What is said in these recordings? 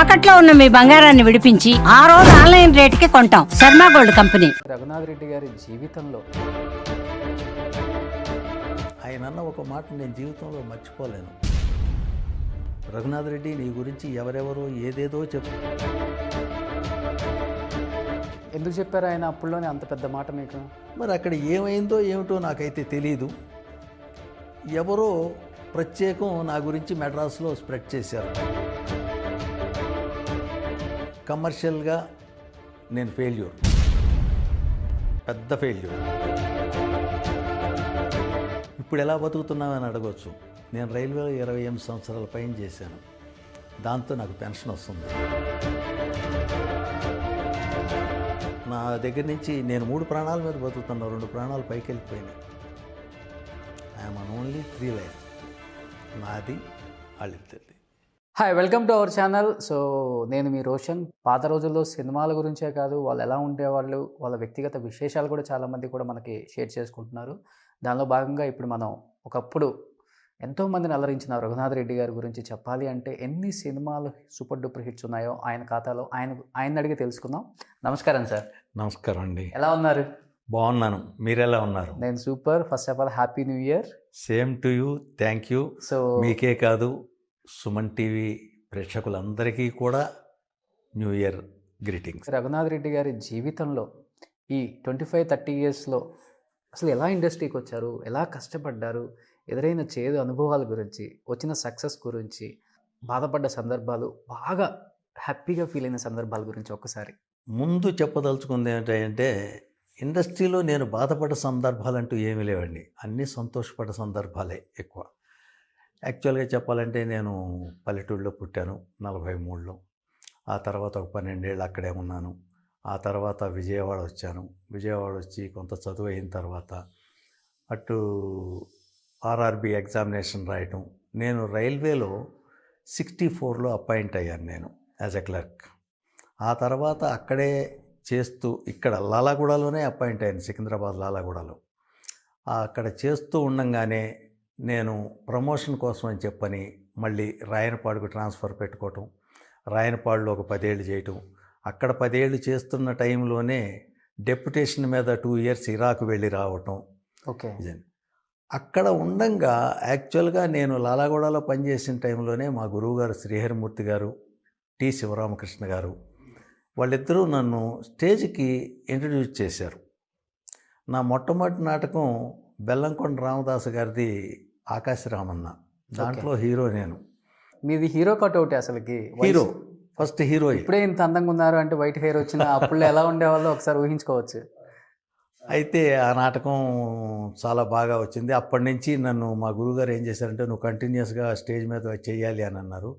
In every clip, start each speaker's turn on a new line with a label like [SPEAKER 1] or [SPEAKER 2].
[SPEAKER 1] తాకట్లో ఉన్న మీ బంగారాన్ని విడిపించి ఆ రోజు ఆన్లైన్ రేటుకి కొంటాం. Sharma gold company.
[SPEAKER 2] రఘునాథ్ రెడ్డి గారి జీవితంలో
[SPEAKER 3] ఆయన అన్న ఒక మాట నేను జీవితంలో మర్చిపోలేను. రఘునాథ్ రెడ్డి, నీ గురించి ఎవరెవరో ఏదేదో
[SPEAKER 2] ఎందుకు చెప్పారు ఆయన అప్పుల్లోనే అంత పెద్ద మాట మీకు?
[SPEAKER 3] మరి అక్కడ ఏమైందో ఏమిటో నాకైతే తెలీదు. ఎవరో ప్రత్యేకం నా గురించి మెడ్రాస్లో స్ప్రెడ్ చేశారు. కమర్షియల్గా నేను ఫెయిల్యూర్, పెద్ద ఫెయిల్యూర్. ఇప్పుడు ఎలా బతుకుతున్నామని అడగవచ్చు. నేను రైల్వేలో 28 సంవత్సరాల పైన చేశాను. దాంతో నాకు పెన్షన్ వస్తుంది. నా దగ్గర నుంచి నేను 3 ప్రాణాల మీద బతుకుతున్నా. 2 ప్రాణాలు పైకి వెళ్ళిపోయినాయి. I'm an only 3 life. నాది వాళ్ళిద్దరిది.
[SPEAKER 2] Hi, welcome to our channel. So నేను మీ రోషన్. పాత రోజుల్లో సినిమాల గురించే కాదు, వాళ్ళు ఎలా ఉండేవాళ్ళు, వాళ్ళ వ్యక్తిగత విశేషాలు కూడా చాలామంది కూడా మనకి షేర్ చేసుకుంటున్నారు. దానిలో భాగంగా ఇప్పుడు మనం ఒకప్పుడు ఎంతోమందిని అలరించిన రఘునాథ్ రెడ్డి గారి గురించి చెప్పాలి అంటే ఎన్ని సినిమాలు సూపర్ డూపర్ హిట్స్ ఉన్నాయో ఆయన ఖాతాలో ఆయన అడిగి తెలుసుకుందాం. నమస్కారం సార్.
[SPEAKER 3] నమస్కారం అండి.
[SPEAKER 2] ఎలా ఉన్నారు?
[SPEAKER 3] బాగున్నాను. మీరెలా ఉన్నారు?
[SPEAKER 2] నేను super. First of all happy new year.
[SPEAKER 3] Same to you. Thank you.
[SPEAKER 2] So
[SPEAKER 3] మీకే కాదు, సుమన్ టీవీ ప్రేక్షకులందరికీ కూడా new year greetings.
[SPEAKER 2] Raghunath Reddy గారి జీవితంలో ఈ 25-30 ఇయర్స్లో అసలు ఎలా ఇండస్ట్రీకి వచ్చారు, ఎలా కష్టపడ్డారు, ఎదురైన చేదు అనుభవాల గురించి, వచ్చిన సక్సెస్ గురించి, బాధపడ్డ సందర్భాలు, బాగా హ్యాపీగా ఫీల్ అయిన సందర్భాల గురించి ఒక్కసారి.
[SPEAKER 3] ముందు చెప్పదలుచుకుంది ఏంటంటే, ఇండస్ట్రీలో నేను బాధపడ్డ సందర్భాలంటూ ఏమీ లేవండి. అన్నీ సంతోషపడ్డ సందర్భాలే ఎక్కువ. యాక్చువల్గా చెప్పాలంటే నేను పల్లెటూళ్ళలో పుట్టాను 43లో. ఆ తర్వాత ఒక 12 ఏళ్ళు అక్కడే ఉన్నాను. ఆ తర్వాత విజయవాడ వచ్చాను. విజయవాడ వచ్చి కొంత చదువు అయిన తర్వాత అటు ఆర్ఆర్బి ఎగ్జామినేషన్ రాయటం. నేను రైల్వేలో 64లో అపాయింట్ అయ్యాను నేను యాజ్ ఎ క్లర్క్. ఆ తర్వాత అక్కడే చేస్తూ ఇక్కడ లాలాగూడలోనే అపాయింట్ అయ్యాను, సికింద్రాబాద్ లాలాగూడలో. అక్కడ చేస్తూ ఉండంగానే నేను ప్రమోషన్ కోసం అని చెప్పని మళ్ళీ రాయనపాడుకు ట్రాన్స్ఫర్ పెట్టుకోవటం, రాయనపాడులో ఒక 10 ఏళ్ళు చేయటం. అక్కడ 10 ఏళ్ళు చేస్తున్న టైంలోనే డెప్యుటేషన్ మీద 2 ఇయర్స్ ఇరాక్ వెళ్ళి రావటం.
[SPEAKER 2] ఓకే.
[SPEAKER 3] అక్కడ ఉండంగా యాక్చువల్గా నేను లాలాగూడలో పనిచేసిన టైంలోనే మా గురువుగారు శ్రీహరిమూర్తి గారు, టి శివరామకృష్ణ గారు, వాళ్ళిద్దరూ నన్ను స్టేజ్కి ఇంట్రడ్యూస్ చేశారు. నా మొట్టమొదటి నాటకం బెల్లంకొండ రామదాసు గారిది ఆకాశరామన్న. దాంట్లో హీరో నేను.
[SPEAKER 2] మీది హీరో కట్అవుట్ అసలుకి.
[SPEAKER 3] Hero, first hero.
[SPEAKER 2] ఇప్పుడే ఇంత అందంగా ఉన్నారు అంటే వైట్ హెయిర్ వచ్చిన అప్పుడు ఎలా ఉండేవాళ్ళో ఒకసారి ఊహించుకోవచ్చు.
[SPEAKER 3] అయితే ఆ నాటకం చాలా బాగా వచ్చింది. అప్పటి నుంచి నన్ను మా గురువుగారు ఏం చేశారంటే, నువ్వు కంటిన్యూస్గా స్టేజ్ మీద చేయాలి అని అన్నారు.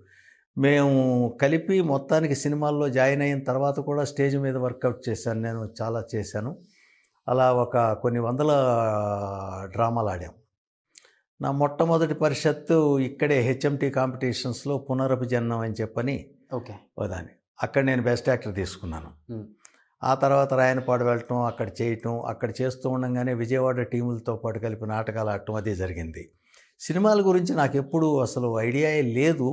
[SPEAKER 3] మేము కలిపి మొత్తానికి సినిమాల్లో జాయిన్ అయిన తర్వాత కూడా స్టేజ్ మీద వర్కౌట్ చేశాను. నేను చాలా చేశాను. అలా కొన్ని వందల డ్రామాలు ఆడాం. నా మొట్టమొదటి పరిషత్తు ఇక్కడే హెచ్ఎంటీ కాంపిటీషన్స్లో పునరభిజన్నం అని చెప్పని
[SPEAKER 2] ఓకే
[SPEAKER 3] దాన్ని అక్కడ నేను బెస్ట్ యాక్టర్ తీసుకున్నాను. ఆ తర్వాత రాయనపాడు వెళ్ళటం, అక్కడ చేయటం, అక్కడ చేస్తూ ఉండగానే విజయవాడ టీములతో పాటు కలిపి నాటకాలు ఆడటం అది జరిగింది. సినిమాల గురించి నాకు ఎప్పుడు అసలు ఐడియా లేదు.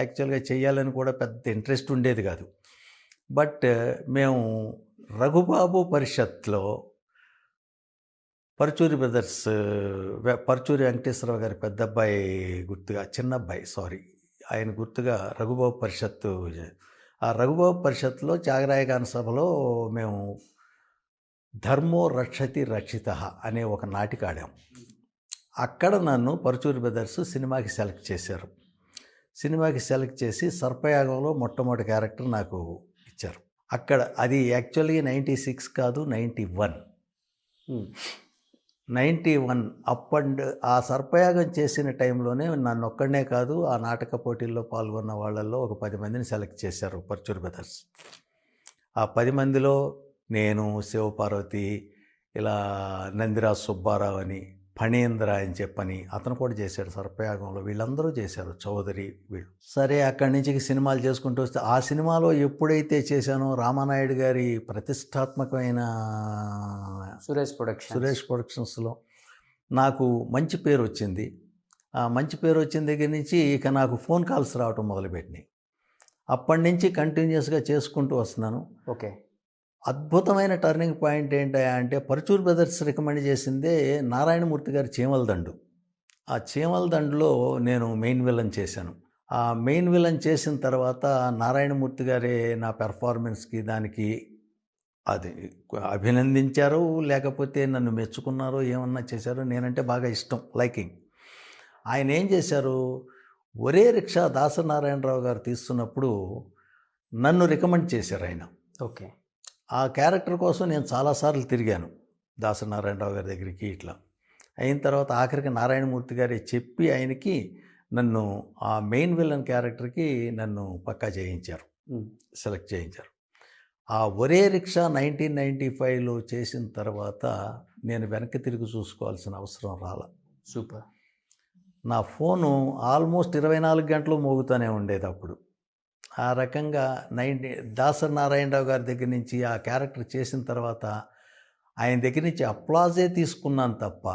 [SPEAKER 3] యాక్చువల్గా చేయాలని కూడా పెద్ద ఇంట్రెస్ట్ ఉండేది కాదు. బట్ మేము రఘుబాబు పరిషత్లో పరుచూరి బ్రదర్స్, పరుచూరి వెంకటేశ్వరరావు గారి పెద్ద అబ్బాయి గుర్తుగా, చిన్న అబ్బాయి ఆయన గుర్తుగా రఘుబాబు పరిషత్తు, ఆ రఘుబాబు పరిషత్తులో త్యాగరాయగాన సభలో మేము ధర్మో రక్షతి రక్షితః అనే ఒక నాటిక ఆడాం. అక్కడ నన్ను పరుచూరి బ్రదర్స్ సినిమాకి సెలెక్ట్ చేశారు. సినిమాకి సెలెక్ట్ చేసి సర్పయాగంలో మొట్టమొదటి క్యారెక్టర్ నాకు ఇచ్చారు. అక్కడ అది యాక్చువల్గా 96 కాదు, 91 ఆ సర్పయాగం చేసిన టైంలోనే నన్ను ఒక్కడనే కాదు, ఆ నాటక పోటీల్లో పాల్గొన్న వాళ్ళల్లో ఒక 10 మందిని సెలెక్ట్ చేశారు పరుచూరి బ్రదర్స్. ఆ 10 మందిలో నేను, శివపార్వతి, ఇలా నందిరాజ్ సుబ్బారావు అని, ఫణీంద్ర అని చెప్పని అతను కూడా చేశాడు సర్పయాగంలో. వీళ్ళందరూ చేశారు, చౌదరి వీళ్ళు. సరే, అక్కడి నుంచి సినిమాలు చేసుకుంటూ వస్తే ఆ సినిమాలో ఎప్పుడైతే చేశానో రామానాయుడు గారి ప్రతిష్టాత్మకమైన సురేష్ ప్రొడక్షన్స్లో నాకు మంచి పేరు వచ్చింది. ఆ మంచి పేరు వచ్చిన దగ్గర నుంచి ఇక నాకు ఫోన్ కాల్స్ రావటం మొదలుపెట్టినాయి. అప్పటి నుంచి కంటిన్యూస్గా చేసుకుంటూ వస్తున్నాను.
[SPEAKER 2] ఓకే.
[SPEAKER 3] అద్భుతమైన టర్నింగ్ పాయింట్ ఏంటి అంటే పరుచూరు బ్రదర్స్ రికమెండ్ చేసిందే నారాయణమూర్తి గారి చీమల దండు. ఆ చీమల దండులో నేను మెయిన్ విలన్ చేశాను. ఆ మెయిన్ విలన్ చేసిన తర్వాత నారాయణమూర్తి గారే నా పెర్ఫార్మెన్స్కి దానికి అది అభినందించారో లేకపోతే నన్ను మెచ్చుకున్నారో ఏమన్నా చేశారో, నేనంటే బాగా ఇష్టం, లైకింగ్. ఆయన ఏం చేశారు, ఒరే రిక్షా దాసనారాయణరావు గారు తీస్తున్నప్పుడు నన్ను రికమెండ్ చేశారు ఆయన.
[SPEAKER 2] ఓకే.
[SPEAKER 3] ఆ క్యారెక్టర్ కోసం నేను చాలాసార్లు తిరిగాను దాసనారాయణరావు గారి దగ్గరికి. ఇట్లా అయిన తర్వాత ఆఖరికి నారాయణమూర్తి గారే చెప్పి ఆయనకి నన్ను ఆ మెయిన్ విలన్ క్యారెక్టర్కి నన్ను పక్కా చేయించారు, సెలెక్ట్ చేయించారు. ఆ ఒరే రిక్షా 1995లో చేసిన తర్వాత నేను వెనక్కి తిరిగి చూసుకోవాల్సిన అవసరం రాల.
[SPEAKER 2] సూపర్.
[SPEAKER 3] నా ఫోను ఆల్మోస్ట్ 24 గంటలు మోగుతూనే ఉండేది అప్పుడు. ఆ రకంగా దాసరి నారాయణరావు గారి దగ్గర నుంచి ఆ క్యారెక్టర్ చేసిన తర్వాత ఆయన దగ్గర నుంచి అప్లాజే తీసుకున్నాను తప్ప,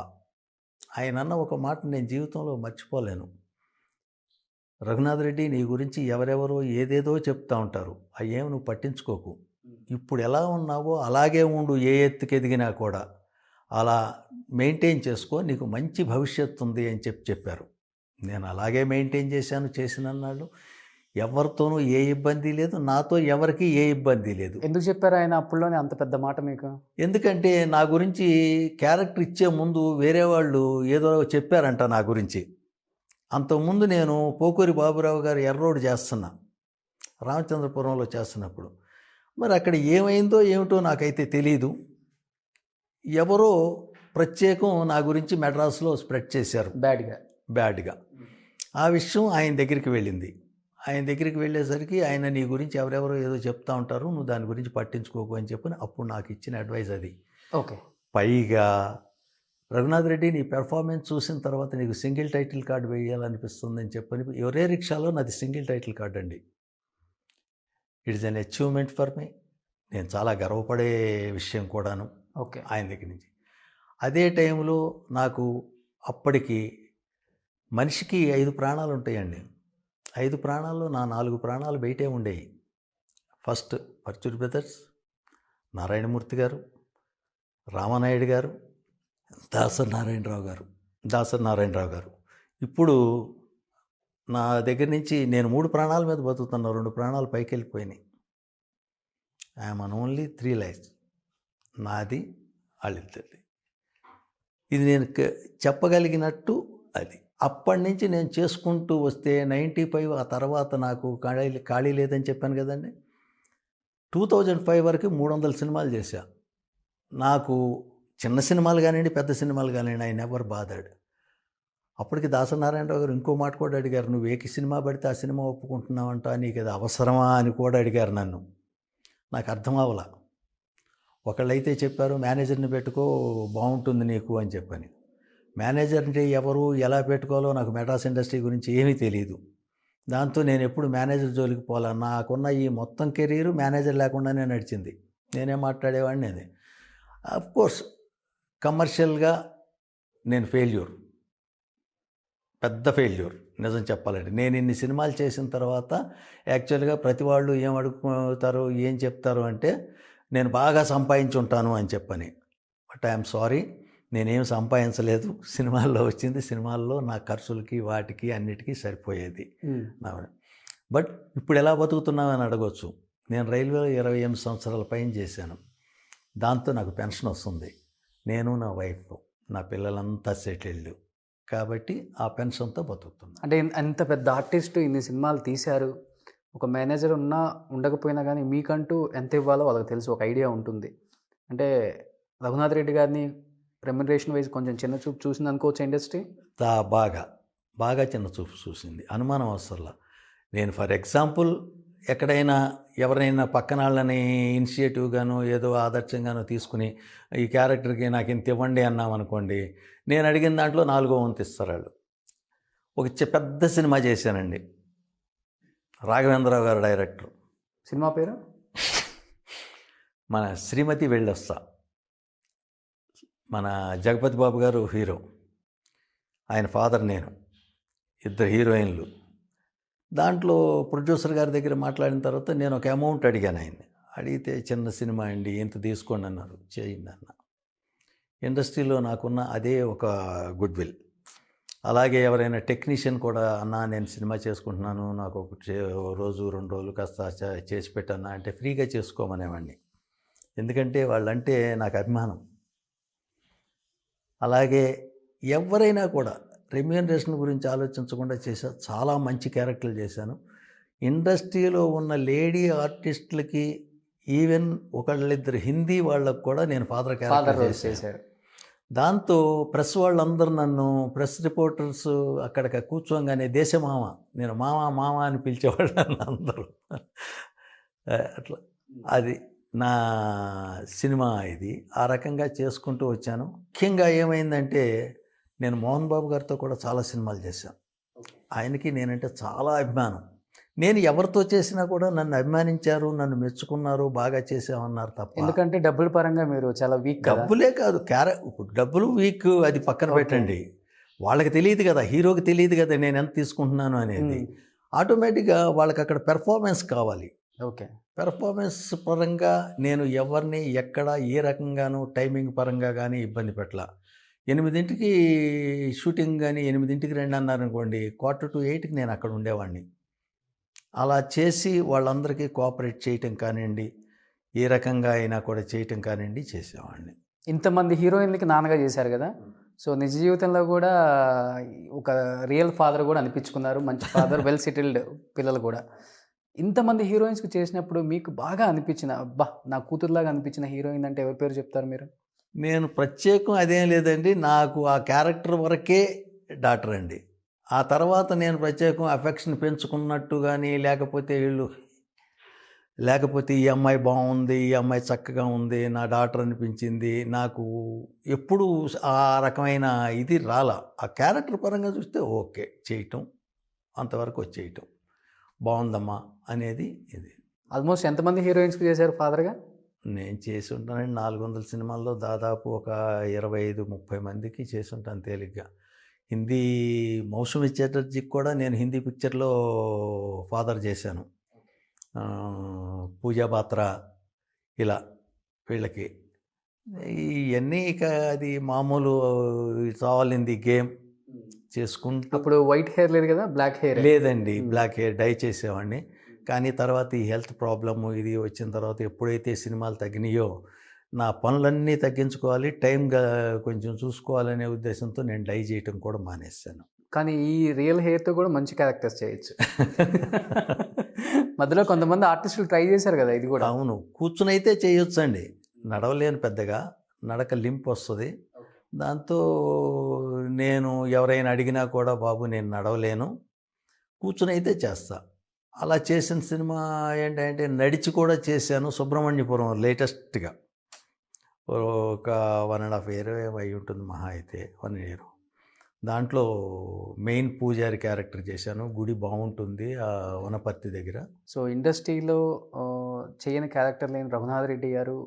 [SPEAKER 3] ఆయన అన్న ఒక మాట నేను జీవితంలో మర్చిపోలేను. రఘునాథ్ రెడ్డి, నీ గురించి ఎవరెవరో ఏదేదో చెప్తా ఉంటారు, అయ్యేం నువ్వు పట్టించుకోకు, ఇప్పుడు ఎలా ఉన్నావో అలాగే ఉండు, ఏ ఎత్తుకు ఎదిగినా కూడా అలా మెయింటైన్ చేసుకో, నీకు మంచి భవిష్యత్తు ఉంది అని చెప్పారు. నేను అలాగే మెయింటైన్ చేసినన్నాళ్ళు ఎవరితోనూ ఏ ఇబ్బంది లేదు, నాతో ఎవరికి ఏ ఇబ్బంది లేదు.
[SPEAKER 2] ఎందుకు చెప్పారు ఆయన అప్పుడులోనే అంత పెద్ద మాట మీకు?
[SPEAKER 3] ఎందుకంటే నా గురించి క్యారెక్టర్ ఇచ్చే ముందు వేరే వాళ్ళు ఏదో చెప్పారంట నా గురించి. అంతకుముందు నేను పోకూరి బాబురావు గారు ఎర్రోడ్ చేస్తున్నా, రామచంద్రపురంలో చేస్తున్నప్పుడు మరి అక్కడ ఏమైందో ఏమిటో నాకైతే తెలీదు, ఎవరో ప్రత్యేకం నా గురించి మెడ్రాస్లో స్ప్రెడ్ చేశారు బ్యాడ్గా. ఆ విషయం ఆయన దగ్గరికి వెళ్ళింది. ఆయన దగ్గరికి వెళ్ళేసరికి ఆయన నీ గురించి ఎవరెవరో ఏదో చెప్తా ఉంటారు, నువ్వు దాని గురించి పట్టించుకోకు అని చెప్పని అప్పుడు నాకు ఇచ్చిన అడ్వైస్ అది.
[SPEAKER 2] ఓకే.
[SPEAKER 3] పైగా రఘునాథ్ రెడ్డి, నీ పెర్ఫార్మెన్స్ చూసిన తర్వాత నీకు సింగిల్ టైటిల్ కార్డు వేయాలనిపిస్తుంది అని చెప్పని ఒరే రిక్షాలో నాది సింగిల్ టైటిల్ కార్డు అండి. It is an achievement for me. నేను చాలా గర్వపడే విషయం కూడాను.
[SPEAKER 2] ఓకే.
[SPEAKER 3] ఆయన దగ్గర నుంచి అదే టైంలో నాకు అప్పటికి మనిషికి 5 ప్రాణాలు ఉంటాయండి. 5 ప్రాణాల్లో నా 4 ప్రాణాలు బయటే ఉండేవి. ఫస్ట్ పరుచూరి బ్రదర్స్, నారాయణమూర్తి గారు, రామానాయుడు గారు, దాసరి నారాయణరావు గారు. ఇప్పుడు నా దగ్గర నుంచి నేను 3 ప్రాణాల మీద బతుకుతున్నా, 2 ప్రాణాలు పైకి వెళ్ళిపోయినాయి. ఐఎమ్ అన్ ఓన్లీ 3 లైఫ్స్, నాది వాళ్ళిద్దరిది. ఇది నేను చెప్పగలిగినట్టు అది. అప్పటి నుంచి నేను చేసుకుంటూ వస్తే 95 ఆ తర్వాత నాకు ఖాళీ లేదని చెప్పాను కదండి. 2005 వరకు 300 సినిమాలు చేశా. నాకు చిన్న సినిమాలు కానివ్వండి, పెద్ద సినిమాలు కానివ్వండి, ఆయన ఎవరు బాధాడు. అప్పటికి దాసనారాయణరావు గారు ఇంకో మాట కూడా అడిగారు, నువ్వు ఏ సినిమా పడితే ఆ సినిమా ఒప్పుకుంటున్నావంట, నీకు అది అవసరమా అని కూడా అడిగారు నన్ను. నాకు అర్థం అవ్వాల. ఒకళ్ళైతే చెప్పారు, మేనేజర్ని పెట్టుకో బాగుంటుంది నీకు అని చెప్పని. మేనేజర్ అంటే ఎవరు, ఎలా పెట్టుకోవాలో నాకు మెడ్రాస్ ఇండస్ట్రీ గురించి ఏమీ తెలియదు. దాంతో నేను ఎప్పుడు మేనేజర్ జోలికి పోలా. నాకున్న ఈ మొత్తం కెరీరు మేనేజర్ లేకుండానే నడిచింది. నేనే మాట్లాడేవాడిని. అది అఫ్కోర్స్ కమర్షియల్గా నేను పెద్ద ఫెయిల్యూర్ నిజం చెప్పాలంటే. నేను ఇన్ని సినిమాలు చేసిన తర్వాత యాక్చువల్గా ప్రతి వాళ్ళు ఏం అడుగుతారు, ఏం చెప్తారు అంటే నేను బాగా సంపాదించుంటాను అని చెప్పని. బట్ ఐఎమ్ సారీ, నేనేం సంపాదించలేదు. సినిమాల్లో వచ్చింది, సినిమాల్లో నా ఖర్చులకి వాటికి అన్నిటికీ సరిపోయేది. బట్ ఇప్పుడు ఎలా బతుకుతున్నామని అడగవచ్చు. నేను రైల్వేలో 28 సంవత్సరాల పైన చేశాను. దాంతో నాకు పెన్షన్ వస్తుంది. నేను, నా వైఫ్, నా పిల్లలంతా సెటిల్డ్ కాబట్టి ఆ పెన్షన్తో బతుకుతున్నాను.
[SPEAKER 2] అంటే అంత పెద్ద ఆర్టిస్ట్ ఇన్ని సినిమాలు తీశారు, ఒక మేనేజర్ ఉన్నా ఉండకపోయినా కానీ మీకంటూ ఎంత ఇవ్వాలో వాళ్ళకి తెలుసు, ఒక ఐడియా ఉంటుంది. అంటే రఘునాథ్ రెడ్డి గారిని రెమ్యునరేషన్ వైజ్ కొంచెం చిన్న చూపు చూసింది అనుకోవచ్చు ఇండస్ట్రీ.
[SPEAKER 3] బాగా చిన్న చూపు చూసింది, అనుమానం అవసరంలా. నేను ఫర్ ఎగ్జాంపుల్ ఎక్కడైనా ఎవరైనా పక్కన వాళ్ళని ఇనిషియేటివ్గాను ఏదో ఆదర్శంగానో తీసుకుని ఈ క్యారెక్టర్కి నాకు ఇంత ఇవ్వండి అన్నామనుకోండి, నేను అడిగిన దాంట్లో 4వ వంతు ఇస్తారు వాళ్ళు. ఒక పెద్ద సినిమా చేశానండి, రాఘవేంద్రరావు గారు డైరెక్టర్.
[SPEAKER 2] సినిమా పేరు
[SPEAKER 3] మన శ్రీమతి వెళ్ళొస్తా. మన జగపతి బాబు గారు హీరో, ఆయన ఫాదర్ నేను, 2 హీరోయిన్లు. దాంట్లో ప్రొడ్యూసర్ గారి దగ్గర మాట్లాడిన తర్వాత నేను ఒక అమౌంట్ అడిగాను ఆయన్ని. అడిగితే చిన్న సినిమా అండి ఇంత తీసుకోండి అన్నారు. చేయండి అన్న. ఇండస్ట్రీలో నాకున్న అదే ఒక గుడ్ విల్. అలాగే ఎవరైనా టెక్నీషియన్ కూడా అన్నా నేను సినిమా చేసుకుంటున్నాను, నాకు ఒక రోజు 2 రోజులు కాస్త చేసి పెట్టన్నా అంటే ఫ్రీగా చేసుకోమనేవాడిని. ఎందుకంటే వాళ్ళంటే నాకు అభిమానం. అలాగే ఎవరైనా కూడా రెమ్యూనరేషన్ గురించి ఆలోచించకుండా చేశాను. చాలా మంచి క్యారెక్టర్లు చేశాను. ఇండస్ట్రీలో ఉన్న లేడీ ఆర్టిస్టులకి ఈవెన్ ఒకళ్ళిద్దరు హిందీ వాళ్ళకు కూడా నేను ఫాదర్ క్యారెక్టర్ చేశాను. దాంతో ప్రెస్ వాళ్ళందరూ నన్ను ప్రెస్ రిపోర్టర్స్ అక్కడ కూర్చోగానే దేశమామ, నేను మామ మామ అని పిలిచేవాళ్ళు అందరూ. అట్లా అది నా సినిమా ఇది. ఆ రకంగా చేసుకుంటూ వచ్చాను. ముఖ్యంగా ఏమైందంటే నేను మోహన్ బాబు గారితో కూడా చాలా సినిమాలు చేశాను. ఆయనకి నేనంటే చాలా అభిమానం. నేను ఎవరితో చేసినా కూడా నన్ను అభిమానించారు, నన్ను మెచ్చుకున్నారు, బాగా చేసామన్నారు తప్ప.
[SPEAKER 2] ఎందుకంటే డబ్బుల పరంగా మీరు చాలా వీక్.
[SPEAKER 3] డబ్బులే కాదు, ఇప్పుడు డబ్బులు వీక్ అది పక్కన పెట్టండి. వాళ్ళకి తెలియదు కదా, హీరోకి తెలియదు కదా నేను ఎంత తీసుకుంటున్నాను అనేది. ఆటోమేటిక్గా వాళ్ళకి అక్కడ పెర్ఫార్మెన్స్ కావాలి.
[SPEAKER 2] ఓకే,
[SPEAKER 3] పెర్ఫార్మెన్స్ పరంగా నేను ఎవరిని ఎక్కడ ఏ రకంగానూ టైమింగ్ పరంగా కానీ ఇబ్బంది పెట్టలా. 8ంటికి షూటింగ్ కానీ 8ంటికి రండి అన్నారనుకోండి, 7:45కి నేను అక్కడ ఉండేవాడిని. అలా చేసి వాళ్ళందరికీ కోఆపరేట్ చేయటం కానివ్వండి, ఏ రకంగా అయినా కూడా చేయటం కానివ్వండి చేసేవాడిని.
[SPEAKER 2] ఇంతమంది హీరోయిన్లకి నాన్నగా చేశారు కదా, సో నిజ జీవితంలో కూడా ఒక రియల్ ఫాదర్ కూడా అనిపించుకున్నారు. మంచి ఫాదర్, వెల్ సెటిల్డ్ పిల్లలు కూడా. ఇంతమంది హీరోయిన్స్కి చేసినప్పుడు మీకు బాగా అనిపించిన, అబ్బా నా కూతురులాగా అనిపించిన హీరోయిన్ అంటే ఎవరి పేరు చెప్తారు మీరు?
[SPEAKER 3] నేను ప్రత్యేకం అదేం లేదండి, నాకు ఆ క్యారెక్టర్ వరకే డాక్టర్ అండి. ఆ తర్వాత నేను ప్రత్యేకం అఫెక్షన్ పెంచుకున్నట్టు కానీ లేకపోతే ఈ అమ్మాయి బాగుంది, ఈ అమ్మాయి చక్కగా ఉంది, నా డాక్టర్ అనిపించింది, నాకు ఎప్పుడు ఆ రకమైన ఇది రాలా. ఆ క్యారెక్టర్ పరంగా చూస్తే ఓకే చేయటం, అంతవరకు వచ్చేయటం బాగుందమ్మా అనేది ఇది.
[SPEAKER 2] ఆల్మోస్ట్ ఎంతమంది హీరోయిన్స్కి చేశారు ఫాదర్గా?
[SPEAKER 3] నేను చేసి ఉంటానండి 400 సినిమాల్లో దాదాపు ఒక 25-30 మందికి చేసి ఉంటాను తేలిగ్గా. హిందీ మౌసమి చటర్జీకి కూడా నేను హిందీ పిక్చర్లో ఫాదర్ చేశాను. పూజా బాత్రా ఇలా వీళ్ళకి. ఇవన్నీ ఇక అది మామూలు చావాలింది గేమ్ చేసుకుంటూ.
[SPEAKER 2] అప్పుడు వైట్ హెయిర్ లేదు కదా, బ్లాక్ హెయిర్?
[SPEAKER 3] లేదండి, బ్లాక్ హెయిర్ డై చేసేవాడిని. కానీ తర్వాత ఈ హెల్త్ ప్రాబ్లము ఇది వచ్చిన తర్వాత ఎప్పుడైతే సినిమాలు తగ్గినాయో నా పనులన్నీ తగ్గించుకోవాలి, టైంగా కొంచెం చూసుకోవాలనే ఉద్దేశంతో నేను డై చేయటం కూడా మానేశాను.
[SPEAKER 2] కానీ ఈ రియల్ హెయిర్తో కూడా మంచి క్యారెక్టర్స్ చేయొచ్చు. మధ్యలో కొంతమంది ఆర్టిస్టులు ట్రై చేశారు కదా ఇది కూడా.
[SPEAKER 3] అవును, కూర్చుని అయితే చేయొచ్చండి, నడవలేను పెద్దగా, నడక లింప్ వస్తుంది. దాంతో నేను ఎవరైనా అడిగినా కూడా బాబు నేను నడవలేను, కూర్చుని అయితే చేస్తా. అలా చేసిన సినిమా ఏంటంటే నడిచి కూడా చేశాను. సుబ్రహ్మణ్యపురం లేటెస్ట్గా ఒక 1.5 year అయి ఉంటుంది, మహా అయితే 1 year. దాంట్లో మెయిన్ పూజారి క్యారెక్టర్ చేశాను. గుడి బాగుంటుంది ఆ వనపర్తి దగ్గర.
[SPEAKER 2] సో ఇండస్ట్రీలో చేయని క్యారెక్టర్ లేని రఘునాథ్ రెడ్డి గారు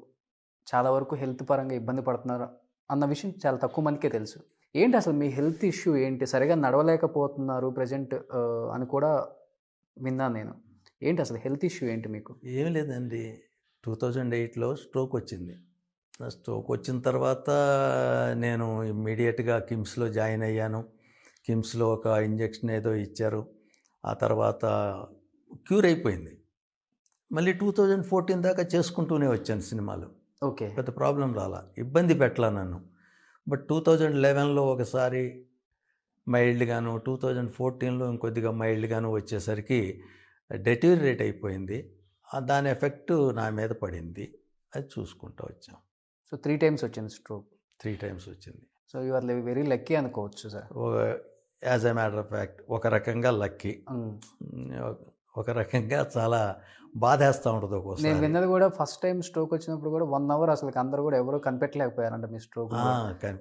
[SPEAKER 2] చాలా వరకు హెల్త్ పరంగా ఇబ్బంది పడుతున్నారు అన్న విషయం చాలా తక్కువ మందికే తెలుసు. ఏంటి అసలు మీ హెల్త్ ఇష్యూ ఏంటి? సరిగా నడవలేకపోతున్నారు ప్రజెంట్ అని కూడా విన్నాను నేను. ఏంటి అసలు హెల్త్ ఇష్యూ ఏంటి మీకు?
[SPEAKER 3] ఏం లేదండి, 2008లో స్ట్రోక్ వచ్చింది. స్ట్రోక్ వచ్చిన తర్వాత నేను ఇమ్మీడియట్గా కిమ్స్లో జాయిన్ అయ్యాను. కిమ్స్లో ఒక ఇంజెక్షన్ ఏదో ఇచ్చారు. ఆ తర్వాత క్యూర్ అయిపోయింది. మళ్ళీ 2014 దాకా చేసుకుంటూనే వచ్చాను సినిమాలు.
[SPEAKER 2] ఓకే,
[SPEAKER 3] పెద్ద ప్రాబ్లం రాలా, ఇబ్బంది పెట్టలా నన్ను. బట్ 2011లో ఒకసారి మైల్డ్గాను, 2014లో ఇంకొద్దిగా మైల్డ్గాను వచ్చేసరికి డెటీరియరేట్ అయిపోయింది. దాని ఎఫెక్ట్ నా మీద పడింది. అది చూసుకుంటూ వచ్చాం.
[SPEAKER 2] సో 3 times వచ్చింది స్ట్రోక్?
[SPEAKER 3] 3 times వచ్చింది.
[SPEAKER 2] So you are very lucky అనుకోవచ్చు sir.
[SPEAKER 3] As a matter of fact ఒక రకంగా లక్కీ, ఒక రకంగా చాలా బాధేస్తూ ఉంటుంది ఒక్కోసారి.
[SPEAKER 2] నేను విన్నది కూడా ఫస్ట్ టైం స్ట్రోక్ వచ్చినప్పుడు కూడా 1 hour అసలు అందరూ కూడా ఎవరో కనిపెట్టలేకపోయారంట మీ స్ట్రోక్.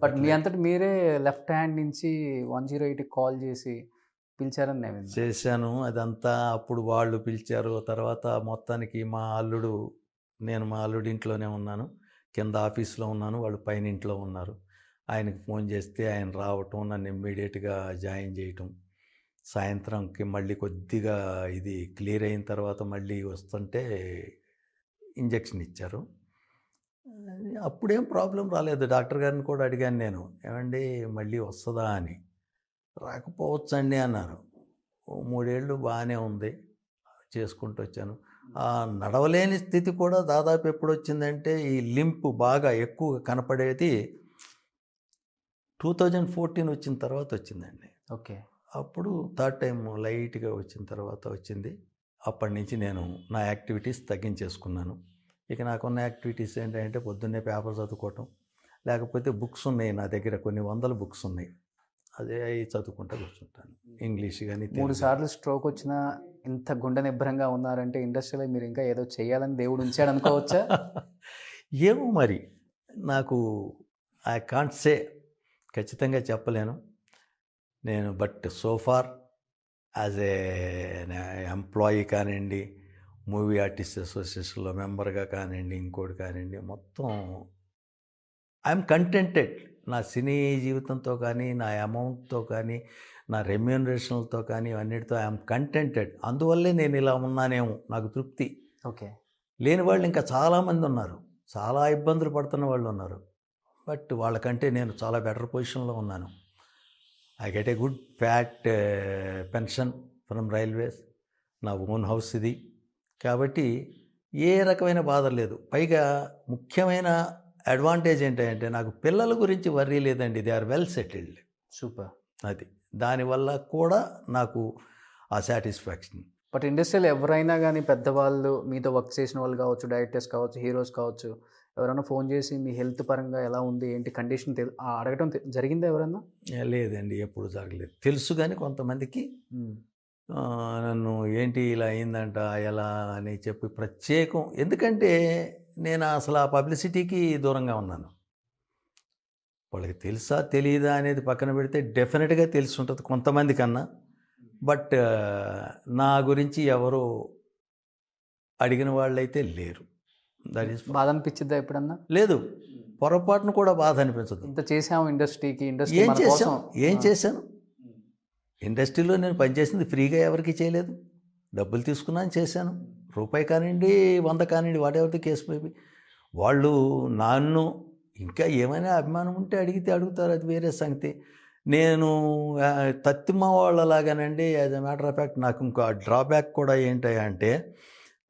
[SPEAKER 2] బట్ మీ అంతటి మీరే లెఫ్ట్ హ్యాండ్ నుంచి 108కి కాల్ చేసి పిలిచారని నేను
[SPEAKER 3] చేశాను. అదంతా అప్పుడు వాళ్ళు పిలిచారు. తర్వాత మొత్తానికి నేను మా అల్లుడి ఇంట్లోనే ఉన్నాను, కింద ఆఫీస్లో ఉన్నాను, వాళ్ళు పైన ఇంట్లో ఉన్నారు. ఆయనకు ఫోన్ చేస్తే ఆయన రావటం, నన్ను ఇమ్మీడియట్గా జాయిన్ చేయటం, సాయంత్రంకి మళ్ళీ కొద్దిగా ఇది క్లియర్ అయిన తర్వాత మళ్ళీ వస్తుంటే ఇంజెక్షన్ ఇచ్చారు. అప్పుడేం ప్రాబ్లం రాలేదు. డాక్టర్ గారిని కూడా అడిగాను నేను, ఏమండి మళ్ళీ వస్తుందా అని. రాకపోవచ్చండి అన్నారు. ఓ 3 ఏళ్ళు బాగానే ఉంది, చేసుకుంటూ వచ్చాను. ఆ నడవలేని స్థితి కూడా దాదాపు ఎప్పుడొచ్చిందంటే ఈ లింప్ బాగా ఎక్కువగా కనపడేది 2014 వచ్చిన తర్వాత వచ్చిందండి.
[SPEAKER 2] ఓకే.
[SPEAKER 3] అప్పుడు థర్డ్ టైం లైట్గా వచ్చిన తర్వాత వచ్చింది. అప్పటి నుంచి నేను నా యాక్టివిటీస్ తగ్గించేసుకున్నాను. ఇక నాకున్న యాక్టివిటీస్ ఏంటంటే పొద్దున్నే పేపర్ చదువుకోవటం, లేకపోతే బుక్స్ ఉన్నాయి నా దగ్గర, కొన్ని వందల బుక్స్ ఉన్నాయి, అదే అవి చదువుకుంటూ కూర్చుంటాను. ఇంగ్లీష్ కానీ
[SPEAKER 2] 3 సార్లు స్ట్రోక్ వచ్చినా ఇంత గుండె నిబ్బరంగా ఉన్నారంటే ఇండస్ట్రీలో మీరు ఇంకా ఏదో చేయాలని దేవుడు ఉంచాడు అనుకోవచ్చా?
[SPEAKER 3] ఏమో మరి, నాకు ఐ కాంట్ సే, ఖచ్చితంగా చెప్పలేను నేను. But so far as a employee కానివ్వండి, మూవీ ఆర్టిస్ట్ అసోసియేషన్లో మెంబర్గా కానివ్వండి, ఇంకోటి కానివ్వండి, మొత్తం ఐఎమ్ కంటెంటెడ్. నా సినీ జీవితంతో కానీ, నా అమౌంట్తో కానీ, నా రెమ్యూనరేషన్లతో కానీ, అన్నిటితో ఐఎమ్ కంటెంటెడ్. అందువల్లే నేను ఇలా ఉన్నానేమో, నాకు తృప్తి.
[SPEAKER 2] ఓకే.
[SPEAKER 3] లేని వాళ్ళు ఇంకా చాలామంది ఉన్నారు, చాలా ఇబ్బందులు పడుతున్న వాళ్ళు ఉన్నారు. బట్ వాళ్ళకంటే నేను చాలా బెటర్ పొజిషన్లో ఉన్నాను. I get a good fat pension from railways, నా ఓన్ హౌస్ ఇది. కాబట్టి ఏ రకమైన బాధ లేదు. పైగా ముఖ్యమైన అడ్వాంటేజ్ ఏంటంటే నాకు పిల్లల గురించి వర్రీ లేదండి. They are well settled.
[SPEAKER 2] Super.
[SPEAKER 3] అది దానివల్ల కూడా నాకు ఆ సాటిస్ఫాక్షన్.
[SPEAKER 2] బట్ ఇండస్ట్రీలో ఎవరైనా కానీ పెద్దవాళ్ళు, మీతో వర్క్ చేసిన వాళ్ళు కావచ్చు, డైరెక్టర్స్ కావచ్చు, హీరోస్ కావచ్చు, ఎవరైనా ఫోన్ చేసి మీ హెల్త్ పరంగా ఎలా ఉంది, ఏంటి కండిషన్ అడగటం జరిగిందా ఎవరన్నా?
[SPEAKER 3] లేదండి, ఎప్పుడు జరగలేదు. తెలుసు కానీ కొంతమందికి నన్ను ఏంటి ఇలా అయిందంట, ఎలా అని చెప్పి ప్రత్యేకం. ఎందుకంటే నేను అసలు ఆ పబ్లిసిటీకి దూరంగా ఉన్నాను. వాళ్ళకి తెలుసా తెలియదా అనేది పక్కన పెడితే డెఫినెట్గా తెలిసి ఉంటుంది కొంతమంది కన్నా. బట్ నా గురించి ఎవరు అడిగిన వాళ్ళైతే లేరు. That is.
[SPEAKER 2] బాధ అనిపించిద్దా ఎప్పుడన్నా?
[SPEAKER 3] లేదు, పొరపాటును కూడా బాధ అనిపించదు.
[SPEAKER 2] ఇంత చేసాము ఇండస్ట్రీకి, ఇండస్ట్రీ
[SPEAKER 3] ఏం చేశాను? ఇండస్ట్రీలో నేను పనిచేసింది ఫ్రీగా ఎవరికి చేయలేదు, డబ్బులు తీసుకున్నాను, చేశాను. రూపాయి కానివ్వండి, 100 కానివ్వండి, వాటెవర్ కేసు మేబీ. వాళ్ళు నన్ను ఇంకా ఏమైనా అభిమానం ఉంటే అడిగితే అడుగుతారు, అది వేరే సంగతి. నేను తత్తిమ వాళ్ళలాగానండి. As a matter of fact నాకు ఇంకా డ్రాబ్యాక్ కూడా ఏంటి అంటే,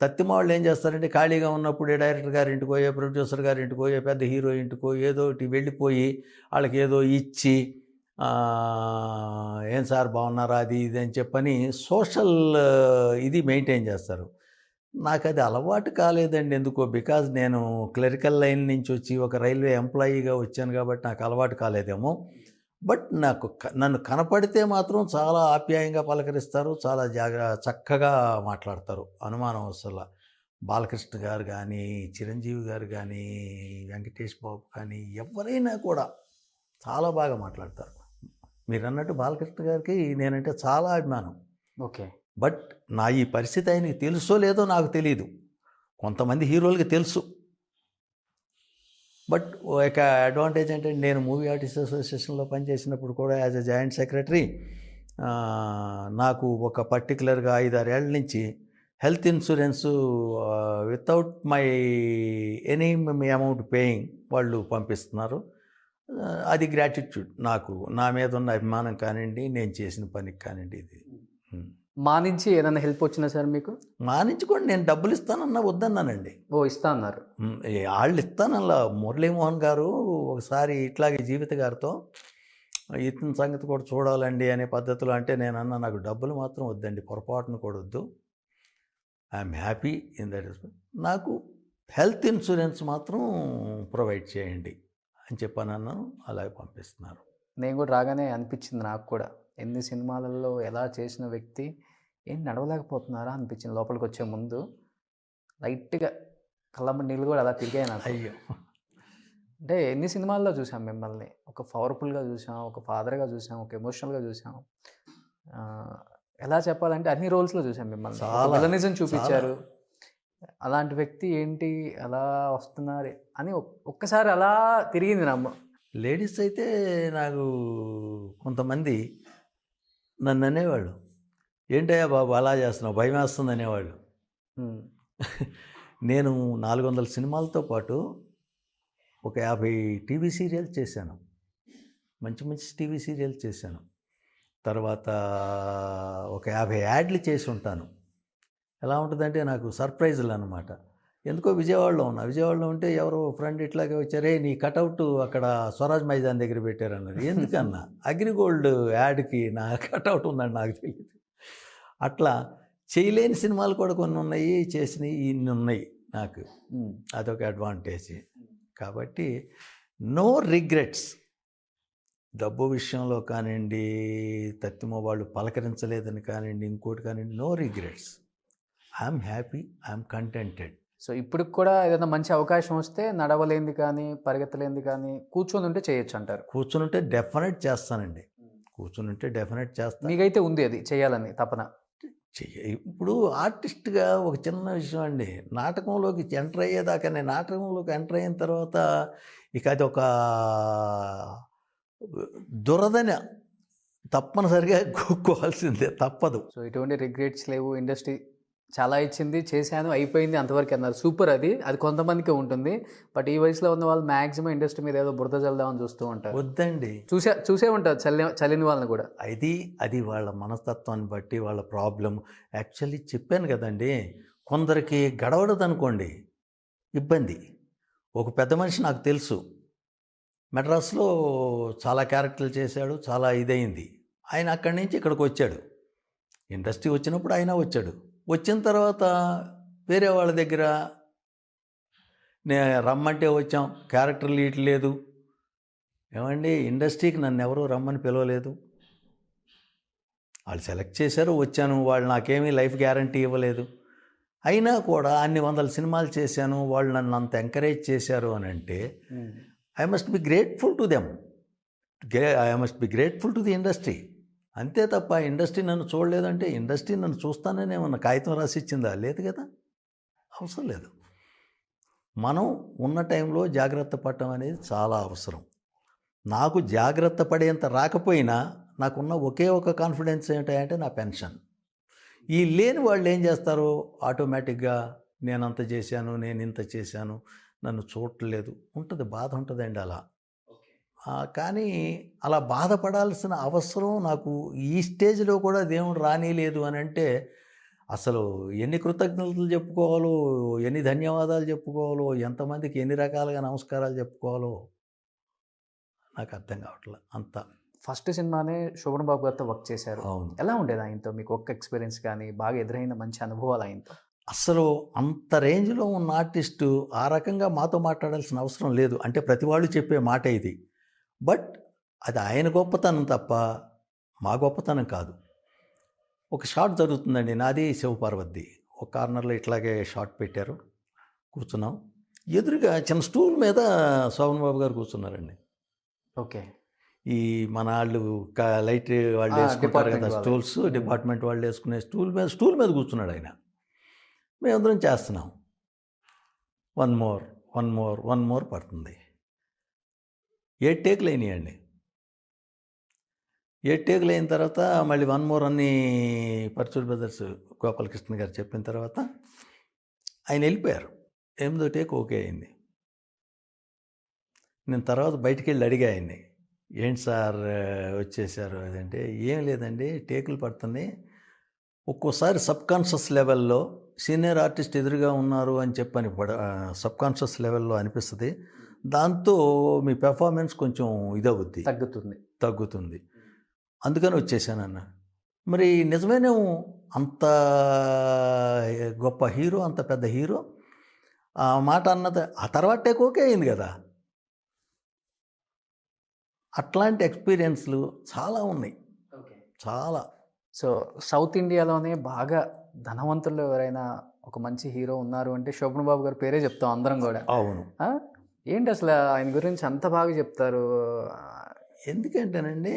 [SPEAKER 3] తత్తిమ వాళ్ళు ఏం చేస్తారంటే ఖాళీగా ఉన్నప్పుడు ఏ డైరెక్టర్ గారి ఇంటికో, ఏ ప్రొడ్యూసర్ గారి ఇంటికో, ఏ పెద్ద హీరో ఇంటికో ఏదో ఒకటి వెళ్ళిపోయి వాళ్ళకి ఏదో ఇచ్చి ఏం సార్ బాగున్నారా అది ఇది అని చెప్పని సోషల్ ఇది మెయింటైన్ చేస్తారు. నాకు అది అలవాటు కాలేదండి ఎందుకో. బికాజ్ నేను క్లరికల్ లైన్ నుంచి వచ్చి ఒక రైల్వే ఎంప్లాయీగా వచ్చాను కాబట్టి నాకు అలవాటు కాలేదేమో. బట్ నన్ను కనపడితే మాత్రం చాలా ఆప్యాయంగా పలకరిస్తారు, చాలా చక్కగా మాట్లాడతారు, అనుమానం అసలు. బాలకృష్ణ గారు కానీ, చిరంజీవి గారు కానీ, వెంకటేష్ బాబు కానీ, ఎవరైనా కూడా చాలా బాగా మాట్లాడతారు. మీరు అన్నట్టు బాలకృష్ణ గారికి నేనంటే చాలా అభిమానం.
[SPEAKER 2] ఓకే.
[SPEAKER 3] బట్ నా ఈ పరిస్థితి ఆయనకి తెలుసో లేదో నాకు తెలియదు. కొంతమంది హీరోలకి తెలుసు. బట్ ఒక అడ్వాంటేజ్ ఏంటంటే నేను మూవీ ఆర్టిస్ట్ అసోసియేషన్లో పనిచేసినప్పుడు కూడా యాజ్ ఎ జాయింట్ సెక్రటరీ నాకు ఒక పర్టికులర్గా 5-6 ఏళ్ళ నుంచి health insurance without my any amount paying వాళ్ళు పంపిస్తున్నారు. అది గ్రాటిట్యూడ్ నాకు, నా మీద ఉన్న అభిమానం కానివ్వండి, నేను చేసిన పనికి కానివ్వండి. ఇది
[SPEAKER 2] మా నుంచి ఏదైనా హెల్ప్ వచ్చినా సార్ మీకు?
[SPEAKER 3] మా నుంచి కూడా నేను డబ్బులు ఇస్తానన్నా వద్దన్నానండి.
[SPEAKER 2] ఇస్తా అన్నారు.
[SPEAKER 3] వాళ్ళు ఇస్తానల్లా. మురళీమోహన్ గారు ఒకసారి ఇట్లాగే జీవిత గారితో ఇతని సంగతి కూడా చూడాలండి అనే పద్ధతిలో అంటే నేను అన్నా, నాకు డబ్బులు మాత్రం వద్దండి, పొరపాటును కూడా వద్దు, I'm happy in that is. నాకు హెల్త్ ఇన్సూరెన్స్ మాత్రం ప్రొవైడ్ చేయండి అని చెప్పానన్నాను. అలాగే పంపిస్తున్నారు.
[SPEAKER 2] నేను కూడా రాగానే అనిపించింది నాకు కూడా, ఎన్ని సినిమాలలో ఎలా చేసిన వ్యక్తి ఏం నడవలేకపోతున్నారా అనిపించింది లోపలికి వచ్చే ముందు. లైట్గా కళ్ళమ్మ నీళ్ళు కూడా అలా తిరిగాయి నాకు.
[SPEAKER 3] అయ్యో,
[SPEAKER 2] అంటే ఎన్ని సినిమాల్లో చూసాం మిమ్మల్ని, ఒక పవర్ఫుల్గా చూసాం, ఒక ఫాదర్గా చూసాం, ఒక ఎమోషనల్గా చూసాం. ఎలా చెప్పాలంటే అన్ని రోల్స్లో చూసాం మిమ్మల్ని. విలనిజం చూపించారు. అలాంటి వ్యక్తి ఏంటి అలా వస్తున్నారు అని ఒక్కసారి అలా తిరిగింది నమ్మ.
[SPEAKER 3] లేడీస్ అయితే నాకు కొంతమంది నన్ను అనేవాళ్ళు, ఏంటయ్యా బాబు అలా చేస్తున్నావు, భయం వేస్తుంది అనేవాళ్ళు.
[SPEAKER 2] ఉమ్.
[SPEAKER 3] నేను 400 సినిమాలతో పాటు ఒక 50 టీవీ సీరియల్స్ చేశాను. మంచి మంచి టీవీ సీరియల్స్ చేశాను. తర్వాత ఒక 50 యాడ్లు చేసి ఉంటాను. ఎలా ఉంటుందంటే నాకు సర్ప్రైజులు అనమాట. ఎందుకో విజయవాడలో ఉంటే ఎవరో ఫ్రెండ్ ఇట్లాగే వచ్చారే, నీ కటౌట్ అక్కడ స్వరాజ్ మైదాన్ దగ్గర పెట్టారన్నారు. ఎందుకన్నా అగ్రిగోల్డ్ యాడ్కి నా కటౌట్ ఉందని నాకు తెలియదు. అట్లా చేయలేని సినిమాలు కూడా కొన్ని ఉన్నాయి, చేసినవి ఇన్ని ఉన్నాయి నాకు. అదొక అడ్వాంటేజ్. కాబట్టి నో రిగ్రెట్స్. డబ్బు విషయంలో కానివ్వండి, తత్తిమో వాళ్ళు పలకరించలేదని కానివ్వండి, ఇంకోటి కానివ్వండి, no regrets. I'm happy, I'm contented.
[SPEAKER 2] So ఇప్పుడు కూడా ఏదైనా మంచి అవకాశం వస్తే నడవలేంది కానీ పరిగెత్తలేంది కానీ కూర్చొని ఉంటే చేయొచ్చు అంటారు.
[SPEAKER 3] కూర్చునుంటే డెఫినెట్ చేస్తానండి. కూర్చునుంటే డెఫినెట్ చేస్తాను.
[SPEAKER 2] మీకైతే ఉంది అది చేయాలని తపన.
[SPEAKER 3] ఇప్పుడు ఆర్టిస్ట్గా ఒక చిన్న విషయం అండి, నాటకంలోకి ఎంటర్ అయ్యేదాకా, నేను నాటకంలోకి ఎంటర్ అయిన తర్వాత ఇక అది ఒక దురదన తప్పనిసరిగా కూక్కోవాల్సిందే, తప్పదు.
[SPEAKER 2] సో ఎటువంటి రిగ్రెట్స్ లేవు, ఇండస్ట్రీ చాలా ఇచ్చింది, చేశాను, అయిపోయింది అంతవరకు అన్నారు. సూపర్. అది కొంతమందికి ఉంటుంది. బట్ ఈ వయసులో ఉన్న వాళ్ళు మ్యాక్సిమం ఇండస్ట్రీ మీద ఏదో బురద చల్దామని చూస్తూ ఉంటారు.
[SPEAKER 3] వద్దండి, చూసే
[SPEAKER 2] ఉంటారు చల్లిన వాళ్ళని కూడా.
[SPEAKER 3] అది వాళ్ళ మనస్తత్వాన్ని బట్టి వాళ్ళ ప్రాబ్లం. యాక్చువల్లీ చెప్పాను కదండి, కొందరికి గడవడదు అనుకోండి ఇబ్బంది. ఒక పెద్ద మనిషి నాకు తెలుసు, మెడ్రాస్లో చాలా క్యారెక్టర్లు చేశాడు, చాలా ఇదైంది. ఆయన అక్కడి నుంచి ఇక్కడికి వచ్చాడు. ఇండస్ట్రీ వచ్చినప్పుడు ఆయన వచ్చాడు. వచ్చిన తర్వాత వేరే వాళ్ళ దగ్గర రమ్మంటే వచ్చాం, క్యారెక్టర్లు ఇట్లేదు. ఏమండి, ఇండస్ట్రీకి నన్ను ఎవరూ రమ్మని పిలవలేదు. వాళ్ళు సెలెక్ట్ చేశారు, వచ్చాను. వాళ్ళు నాకేమీ లైఫ్ గ్యారంటీ ఇవ్వలేదు. అయినా కూడా అన్ని 100 సినిమాలు చేశాను, వాళ్ళు నన్ను అంత ఎంకరేజ్ చేశారు అని అంటే I must be grateful to them. I must be grateful to the industry. అంతే తప్ప ఇండస్ట్రీ నన్ను చూడలేదంటే ఇండస్ట్రీ నన్ను చూస్తానని ఏమన్నా కాగితం రాసి ఇచ్చిందా? లేదు కదా, అవసరం లేదు. మనం ఉన్న టైంలో జాగ్రత్త పడటం అనేది చాలా అవసరం. నాకు జాగ్రత్త పడేంత రాకపోయినా నాకున్న ఒకే ఒక కాన్ఫిడెన్స్ ఏంటంటే నా పెన్షన్. ఈ లేని వాళ్ళు ఏం చేస్తారు, ఆటోమేటిక్గా నేను అంత చేశాను, నేను ఇంత చేశాను, నన్ను చూడలేదు, ఉంటుంది, బాధ ఉంటుందండి అలా. కానీ అలా బాధపడాల్సిన అవసరం నాకు ఈ స్టేజ్లో కూడా దేవుడు రానిలేదు అని అంటే అసలు ఎన్ని కృతజ్ఞతలు చెప్పుకోవాలో, ఎన్ని ధన్యవాదాలు చెప్పుకోవాలో, ఎంతమందికి ఎన్ని రకాలుగా నమస్కారాలు చెప్పుకోవాలో నాకు అర్థం కావట్లేదు. అంత
[SPEAKER 2] ఫస్ట్ సినిమానే శోభన్ బాబు గారితో వర్క్ చేశారు.
[SPEAKER 3] అవును.
[SPEAKER 2] ఎలా ఉండేది ఆయనతో? మీకు ఒక్క ఎక్స్పీరియన్స్ కానీ బాగా ఎదురైన మంచి అనుభవాలు ఆయనతో?
[SPEAKER 3] అసలు అంత రేంజ్లో ఉన్న ఆర్టిస్టు ఆ రకంగా మాతో మాట్లాడాల్సిన అవసరం లేదు. అంటే ప్రతి వాళ్ళు చెప్పే మాట ఇది. బట్ అది ఆయన గొప్పతనం తప్ప మా గొప్పతనం కాదు. ఒక షాట్ జరుగుతుందండి, నాది శివపార్వతి. ఒక కార్నర్లో ఇట్లాగే షాట్ పెట్టారు, కూర్చున్నాం. ఎదురుగా చిన్న స్టూల్ మీద శోభన్ బాబు గారు కూర్చున్నారండి.
[SPEAKER 2] ఓకే.
[SPEAKER 3] ఈ మన వాళ్ళు లైట్ వాళ్ళు వేసుకుంటారు కదా స్టూల్స్, డిపార్ట్మెంట్ వాళ్ళు వేసుకునే స్టూల్ మీద కూర్చున్నాడు ఆయన. మేమందరం చేస్తున్నాం. వన్ మోర్ పడుతుంది. 7 టేకులు అయినాయండి. 7 టేకులు అయిన తర్వాత మళ్ళీ 1 మోర్ అన్ని పర్చూర్ బ్రదర్స్ గోపాలకృష్ణ గారు చెప్పిన తర్వాత ఆయన వెళ్ళిపోయారు. 8వ టేక్ ఓకే అయింది. నేను తర్వాత బయటికి వెళ్ళి అడిగా ఆయన్ని, ఏంటి సార్ వచ్చేసారు అదంటే, ఏం లేదండి టేకులు పడుతున్నాయి, ఒక్కోసారి సబ్కాన్షియస్ లెవెల్లో సీనియర్ ఆర్టిస్ట్ ఎదురుగా ఉన్నారు అని చెప్పని సబ్కాన్షియస్ లెవెల్లో అనిపిస్తుంది, దాంతో మీ పెర్ఫార్మెన్స్ కొంచెం ఇదవుద్ది, తగ్గుతుంది, అందుకని వచ్చేసానన్న. మరి నిజమేనేమో, అంత గొప్ప హీరో, అంత పెద్ద హీరో ఆ మాట అన్నది ఆ తర్వాత టేక్ ఓకే అయింది కదా. అట్లాంటి ఎక్స్పీరియన్స్లు చాలా ఉన్నాయి, చాలా.
[SPEAKER 2] సో సౌత్ ఇండియాలోనే బాగా ధనవంతుల్లో ఎవరైనా ఒక మంచి హీరో ఉన్నారు అంటే శోభన్ బాబు గారి పేరే చెప్తాం అందరం కూడా.
[SPEAKER 3] అవును.
[SPEAKER 2] ఏంటి అసలు ఆయన గురించి అంత బాగా చెప్తారు?
[SPEAKER 3] ఎందుకంటేనండి,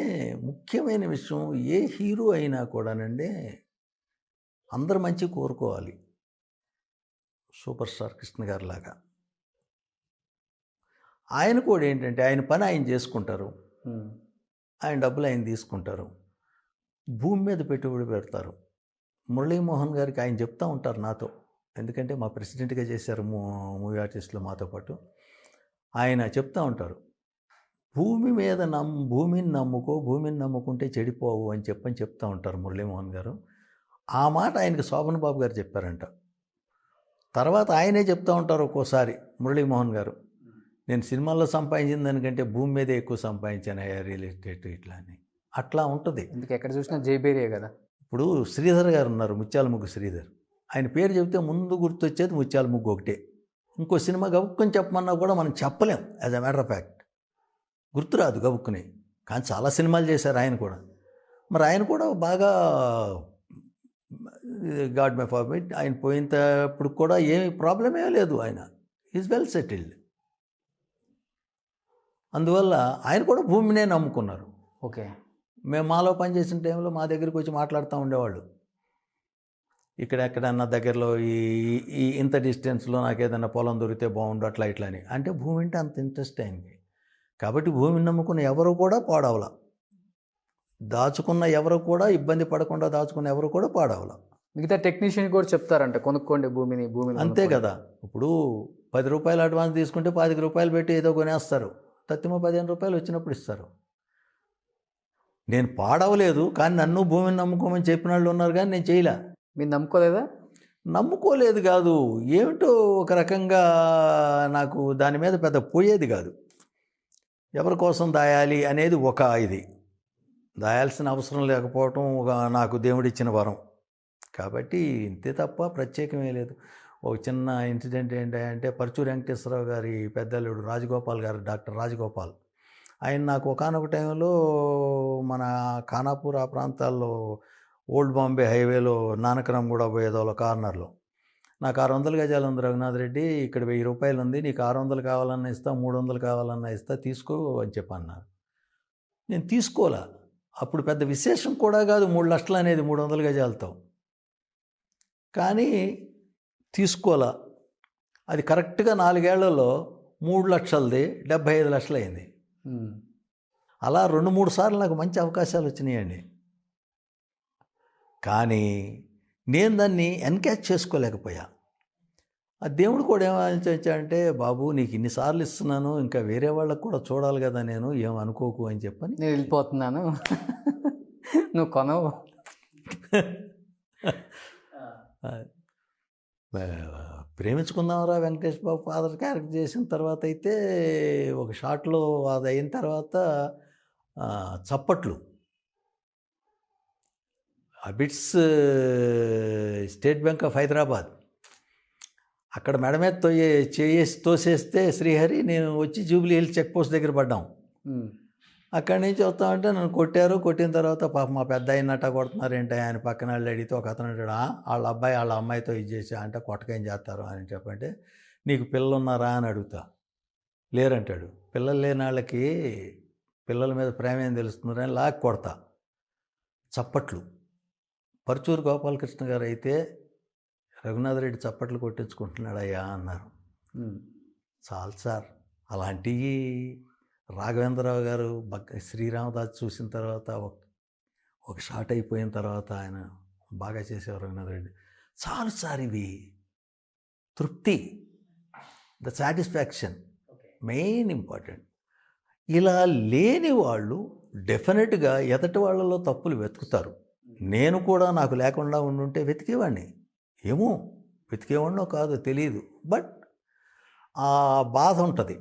[SPEAKER 3] ముఖ్యమైన విషయం, ఏ హీరో అయినా కూడానండి అందరు మంచి కోరుకోవాలి. సూపర్ స్టార్ కృష్ణ గారి లాగా ఆయన కూడా ఏంటంటే ఆయన పని ఆయన చేసుకుంటారు, ఆయన డబ్బులు ఆయన తీసుకుంటారు, భూమి మీద పెట్టుబడి పెడతారు. మురళీమోహన్ గారికి ఆయన చెప్తూ ఉంటారు నాతో, ఎందుకంటే మా ప్రెసిడెంట్గా చేశారు మూవీ ఆర్టిస్టులు మాతో పాటు. ఆయన చెప్తూ ఉంటారు, భూమిని నమ్ముకో, భూమిని నమ్ముకుంటే చెడిపోవు అని చెప్తూ ఉంటారు మురళీమోహన్ గారు. ఆ మాట ఆయనకి శోభన్ బాబు గారు చెప్పారంట. తర్వాత ఆయనే చెప్తూ ఉంటారు ఒక్కోసారి మురళీమోహన్ గారు, నేను సినిమాల్లో సంపాదించిన దానికంటే భూమి మీదే ఎక్కువ సంపాదించాను రియల్ ఎస్టేట్ ఇట్లా అని. అట్లా ఉంటుంది.
[SPEAKER 2] ఎందుకు ఎక్కడ చూసినా జైబేరియే కదా.
[SPEAKER 3] ఇప్పుడు శ్రీధర్ గారు ఉన్నారు, ముత్యాల ముగ్గు శ్రీధర్. ఆయన పేరు చెబితే ముందు గుర్తొచ్చేది ముత్యాల ముగ్గు ఒకటే. ఇంకో సినిమా గబుక్కుని చెప్పమన్నా కూడా మనం చెప్పలేం. As a matter of fact గుర్తురాదు గబుక్కుని. కానీ చాలా సినిమాలు చేశారు ఆయన కూడా. మరి ఆయన కూడా బాగా గాడ్ మై ఫార్బిట్, ఆయన పోయినప్పుడు కూడా ఏమి ప్రాబ్లం ఏమీ లేదు. ఆయన ఈజ్ వెల్ సెటిల్డ్. అందువల్ల ఆయన కూడా భూమినే నమ్ముకున్నారు.
[SPEAKER 2] ఓకే.
[SPEAKER 3] మేము మాలో పనిచేసిన టైంలో మా దగ్గరికి వచ్చి మాట్లాడుతూ ఉండేవాళ్ళు, ఇక్కడ ఎక్కడన్నా దగ్గరలో ఈ ఇంత డిస్టెన్స్లో నాకు ఏదైనా పొలం దొరికితే బాగుండు అట్లా ఇట్లా అని. అంటే భూమి అంటే అంత ఇంట్రెస్ట్ అయింది. కాబట్టి భూమిని నమ్ముకున్న ఎవరు కూడా పాడవల, దాచుకున్న ఎవరు కూడా ఇబ్బంది పడకుండా దాచుకున్న ఎవరు కూడా పాడవల.
[SPEAKER 2] మిగతా టెక్నీషియన్ కూడా చెప్తారంట, కొనుక్కోండి భూమిని.
[SPEAKER 3] అంతే కదా. ఇప్పుడు 10 రూపాయలు అడ్వాన్స్ తీసుకుంటే 25 రూపాయలు పెట్టి ఏదో కొనేస్తారు, తత్తిమ 15 రూపాయలు వచ్చినప్పుడు ఇస్తారు. నేను పాడవలేదు, కానీ నన్ను భూమిని నమ్ముకోమని చెప్పిన వాళ్ళు ఉన్నారు, కానీ నేను చేయలే.
[SPEAKER 2] మీరు నమ్ముకోలేదా?
[SPEAKER 3] నమ్ముకోలేదు కాదు, ఏమిటో ఒక రకంగా నాకు దాని మీద పెద్ద పోయేది కాదు. ఎవరి కోసం దాయాలి అనేది ఒక ఇది, దాయాల్సిన అవసరం లేకపోవటం ఒక నాకు దేవుడిచ్చిన వరం. కాబట్టి ఇంతే తప్ప ప్రత్యేకమే లేదు. ఒక చిన్న ఇన్సిడెంట్ ఏంటంటే, పరుచూరి వెంకటేశ్వరరావు గారి పెద్దల్లుడు రాజగోపాల్ గారు, డాక్టర్ రాజగోపాల్, ఆయన నాకు ఒకానొక టైంలో మన ఖానాపూర్ ఆ ప్రాంతాల్లో ఓల్డ్ బాంబే హైవేలో నానక్రామ్ కూడా పోయేదోళ్ళ కార్నర్లో నాకు 600 గజాలు ఉంది రఘునాథ్ రెడ్డి, ఇక్కడ 1000 రూపాయలు ఉంది, నీకు 600 కావాలన్నా ఇస్తా, 300 కావాలన్నా ఇస్తా, తీసుకో అని చెప్పన్నారు. నేను తీసుకోలే. అప్పుడు పెద్ద విశేషం కూడా కాదు 3 లక్షలు అనేది 300 గజాలతో, కానీ తీసుకోలే. అది కరెక్ట్గా 4 ఏళ్లలో 3 లక్షలది 75 లక్షలు అయింది. అలా 2-3 సార్లు నాకు మంచి అవకాశాలు వచ్చినాయండి. కానీ నేను దాన్ని ఎన్కాచ్ చేసుకోలేకపోయా. ఆ దేవుడు కూడా ఏమనిపించాడంటే, బాబు నీకు ఇన్నిసార్లు ఇస్తున్నాను, ఇంకా వేరే వాళ్ళకు కూడా చూడాలి కదా, నేను ఏమనుకోకు అని చెప్పని
[SPEAKER 2] నేను వెళ్ళిపోతున్నాను, నువ్వు కొనవు.
[SPEAKER 3] ప్రేమించుకుందామరా వెంకటేష్ బాబు ఫాదర్ క్యారెక్టర్ చేసిన తర్వాత అయితే ఒక షాట్లో అది అయిన తర్వాత చప్పట్లు, Abids state bank of Hyderabad, అక్కడ మెడ మీద తోసేస్తే శ్రీహరి, నేను వచ్చి జూబ్లీ హిల్స్ చెక్ పోస్ట్ దగ్గర పడ్డాం. అక్కడి నుంచి వస్తామంటే నన్ను కొట్టారు. కొట్టిన తర్వాత పాప మా పెద్ద అయినట్ట కొడుతున్నారు ఏంటి ఆయన పక్కన వాళ్ళు అడిగితే ఒక అతను అంటాడు, వాళ్ళ అబ్బాయి వాళ్ళ అమ్మాయితో ఇది చేసా అంటే, కొట్టకేం చేస్తారు అని చెప్పంటే, నీకు పిల్లలు ఉన్నారా అని అడుగుతా, లేరంటాడు. పిల్లలు లేని వాళ్ళకి పిల్లల మీద ప్రేమ ఏం తెలుస్తుందని అని లాక్ కొడతా. చప్పట్లు. పరుచూరు గోపాలకృష్ణ గారు అయితే, రఘునాథ్ రెడ్డి చప్పట్లు కొట్టించుకుంటున్నాడయ్యా అన్నారు. చాలు సార్. అలాంటివి రాఘవేంద్రరావు గారు శ్రీరామదాస్ చూసిన తర్వాత ఒక షాట్ అయిపోయిన తర్వాత ఆయన బాగా చేసేవారు రఘునాథ్ రెడ్డి. చాలు సార్, ఇవి తృప్తి, ద సాటిస్ఫాక్షన్ మెయిన్ ఇంపార్టెంట్. ఇలా లేని వాళ్ళు డెఫినెట్గా ఎదటి వాళ్ళలో తప్పులు వెతుకుతారు. నేను కూడా నాకు లేకుండా ఉండుంటే వెతికేవాడిని, ఏమో వెతికేవాడినో కాదో తెలియదు, బట్ ఆ బాధ ఉంటుంది.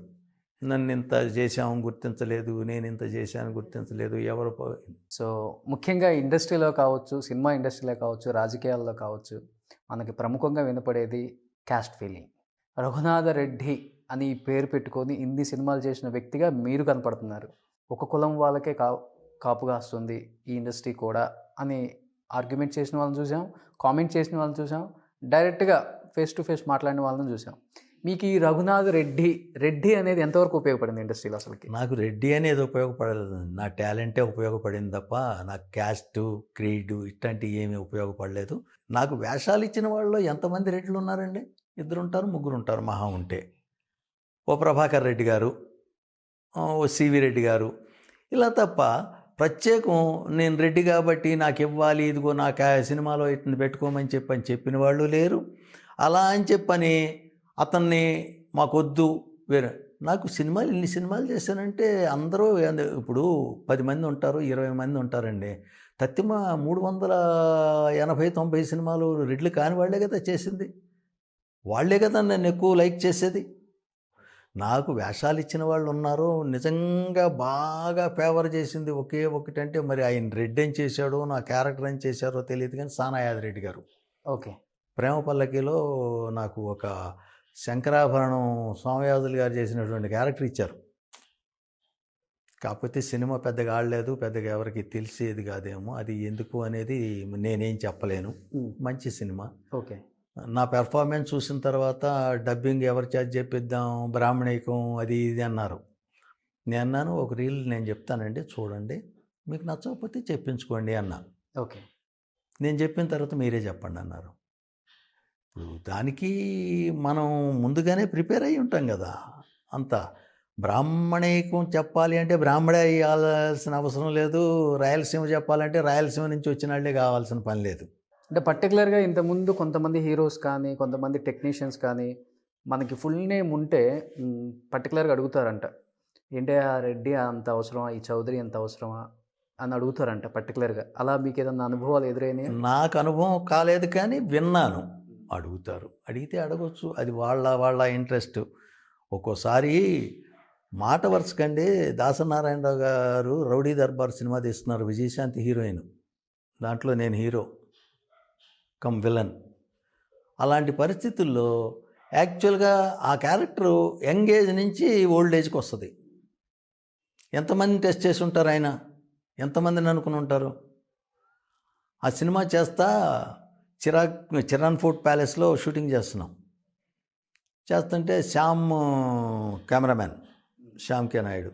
[SPEAKER 3] నన్ను ఇంత చేశాము గుర్తించలేదు, నేను ఇంత చేశాను గుర్తించలేదు, ఎవరు.
[SPEAKER 2] సో ముఖ్యంగా ఇండస్ట్రీలో కావచ్చు, సినిమా ఇండస్ట్రీలో కావచ్చు, రాజకీయాల్లో కావచ్చు, మనకి ప్రముఖంగా వినపడేది క్యాస్ట్ ఫీలింగ్. రఘునాథ రెడ్డి అని పేరు పెట్టుకొని ఇన్ని సినిమాలు చేసిన వ్యక్తిగా మీరు కనపడుతున్నారు. ఒక కులం వాళ్ళకే కాపుగా వస్తుంది ఈ ఇండస్ట్రీ కూడా అని ఆర్గ్యుమెంట్ చేసిన వాళ్ళని చూసాం, కామెంట్ చేసిన వాళ్ళని చూసాం, డైరెక్ట్గా ఫేస్ టు ఫేస్ మాట్లాడిన వాళ్ళని చూసాం. మీకు ఈ రఘునాథ్ రెడ్డి అనేది ఎంతవరకు ఉపయోగపడింది ఇండస్ట్రీలో? అసలుకి
[SPEAKER 3] నాకు రెడ్డి అనేది ఉపయోగపడలేదు, నా టాలెంటే ఉపయోగపడింది తప్ప నాకు క్యాస్టు క్రీడు ఇట్లాంటివి ఏమీ ఉపయోగపడలేదు. నాకు వేషాలు ఇచ్చిన వాళ్ళలో ఎంతమంది రెడ్లు ఉన్నారండి? 2 ఉంటారు, 3 ఉంటారు మహా ఉంటే. ఓ ప్రభాకర్ రెడ్డి గారు, ఓ సివి రెడ్డి గారు, ఇలా తప్ప ప్రత్యేకం నేను రెడ్డి కాబట్టి నాకు ఇవ్వాలి, ఇదిగో నాకు ఆ సినిమాలో ఇట్ని పెట్టుకోమని చెప్పిన వాళ్ళు లేరు. అలా అని చెప్పని అతన్ని మాకొద్దు వేరే నాకు సినిమాలు ఇన్ని సినిమాలు చేశానంటే అందరూ ఇప్పుడు 10 మంది ఉంటారు, 20 మంది ఉంటారండి. తత్తిమ 380-90 సినిమాలు రెడ్లు కాని వాళ్ళే కదా చేసింది. వాళ్ళే కదా నన్ను ఎక్కువ లైక్ చేసేది. నాకు వేషాలు ఇచ్చిన వాళ్ళు ఉన్నారు. నిజంగా బాగా ఫేవర్ చేసింది ఒకే ఒకటంటే మరి ఆయన రెడ్డి అని చేశాడో నా క్యారెక్టర్ అని చేశారో తెలియదు కానీ సానాయాది రెడ్డి గారు.
[SPEAKER 2] ఓకే.
[SPEAKER 3] ప్రేమ పల్లకిలో నాకు ఒక శంకరాభరణం సోమయాజులు గారు చేసినటువంటి క్యారెక్టర్ ఇచ్చారు. కాకపోతే సినిమా పెద్దగా ఆడలేదు, పెద్దగా ఎవరికి తెలిసేది కాదేమో, అది ఎందుకు అనేది నేనేం చెప్పలేను. మంచి సినిమా.
[SPEAKER 2] ఓకే.
[SPEAKER 3] నా పెర్ఫార్మెన్స్ చూసిన తర్వాత డబ్బింగ్ ఎవరి చేత చెప్పిద్దాం, బ్రాహ్మణికం అది ఇది అన్నారు. నేను అన్నాను ఒక రీల్ నేను చెప్తానండి చూడండి, మీకు నచ్చకపోతే చెప్పించుకోండి అన్నా.
[SPEAKER 2] ఓకే.
[SPEAKER 3] నేను చెప్పిన తర్వాత మీరే చెప్పండి అన్నారు. ఇప్పుడు దానికి మనం ముందుగానే ప్రిపేర్ అయ్యి ఉంటాం కదా. అంతా బ్రాహ్మణికం చెప్పాలి అంటే బ్రాహ్మడే అయ్యాల్సిన అవసరం లేదు, రాయలసీమ చెప్పాలంటే రాయలసీమ నుంచి వచ్చిన వాళ్ళే కావాల్సిన పని లేదు.
[SPEAKER 2] అంటే పర్టికులర్గా ఇంతకుముందు కొంతమంది హీరోస్ కానీ కొంతమంది టెక్నీషియన్స్ కానీ మనకి ఫుల్ నేమ్ ఉంటే పర్టికులర్గా అడుగుతారంట, ఏంటి ఆ రెడ్డి అంత అవసరమా, ఈ చౌదరి అంత అవసరమా అని అడుగుతారంట పర్టికులర్గా. అలా మీకు ఏదన్నా అనుభవాలు ఎదురైనాయి?
[SPEAKER 3] నాకు అనుభవం కాలేదు కానీ విన్నాను. అడుగుతారు, అడిగితే అడగొచ్చు, అది వాళ్ళ ఇంట్రెస్ట్. ఒక్కోసారి మాట వరుసకండి దాసనారాయణరావు గారు రౌడీ దర్బార్ సినిమా తీస్తున్నారు, విజయశాంతి హీరోయిన్, దాంట్లో నేను హీరో కమ్ విలన్. అలాంటి పరిస్థితుల్లో యాక్చువల్గా ఆ క్యారెక్టరు యంగ్ ఏజ్ నుంచి ఓల్డ్ ఏజ్కి వస్తుంది. ఎంతమందిని టెస్ట్ చేసి ఉంటారు ఆయన, ఎంతమందిని అనుకుని ఉంటారు. ఆ సినిమా చేస్తా చిరాన్ ఫోర్ట్ ప్యాలెస్లో షూటింగ్ చేస్తుంటే శ్యామ్ కెమెరామ్యాన్ శ్యామ్ కే నాయుడు,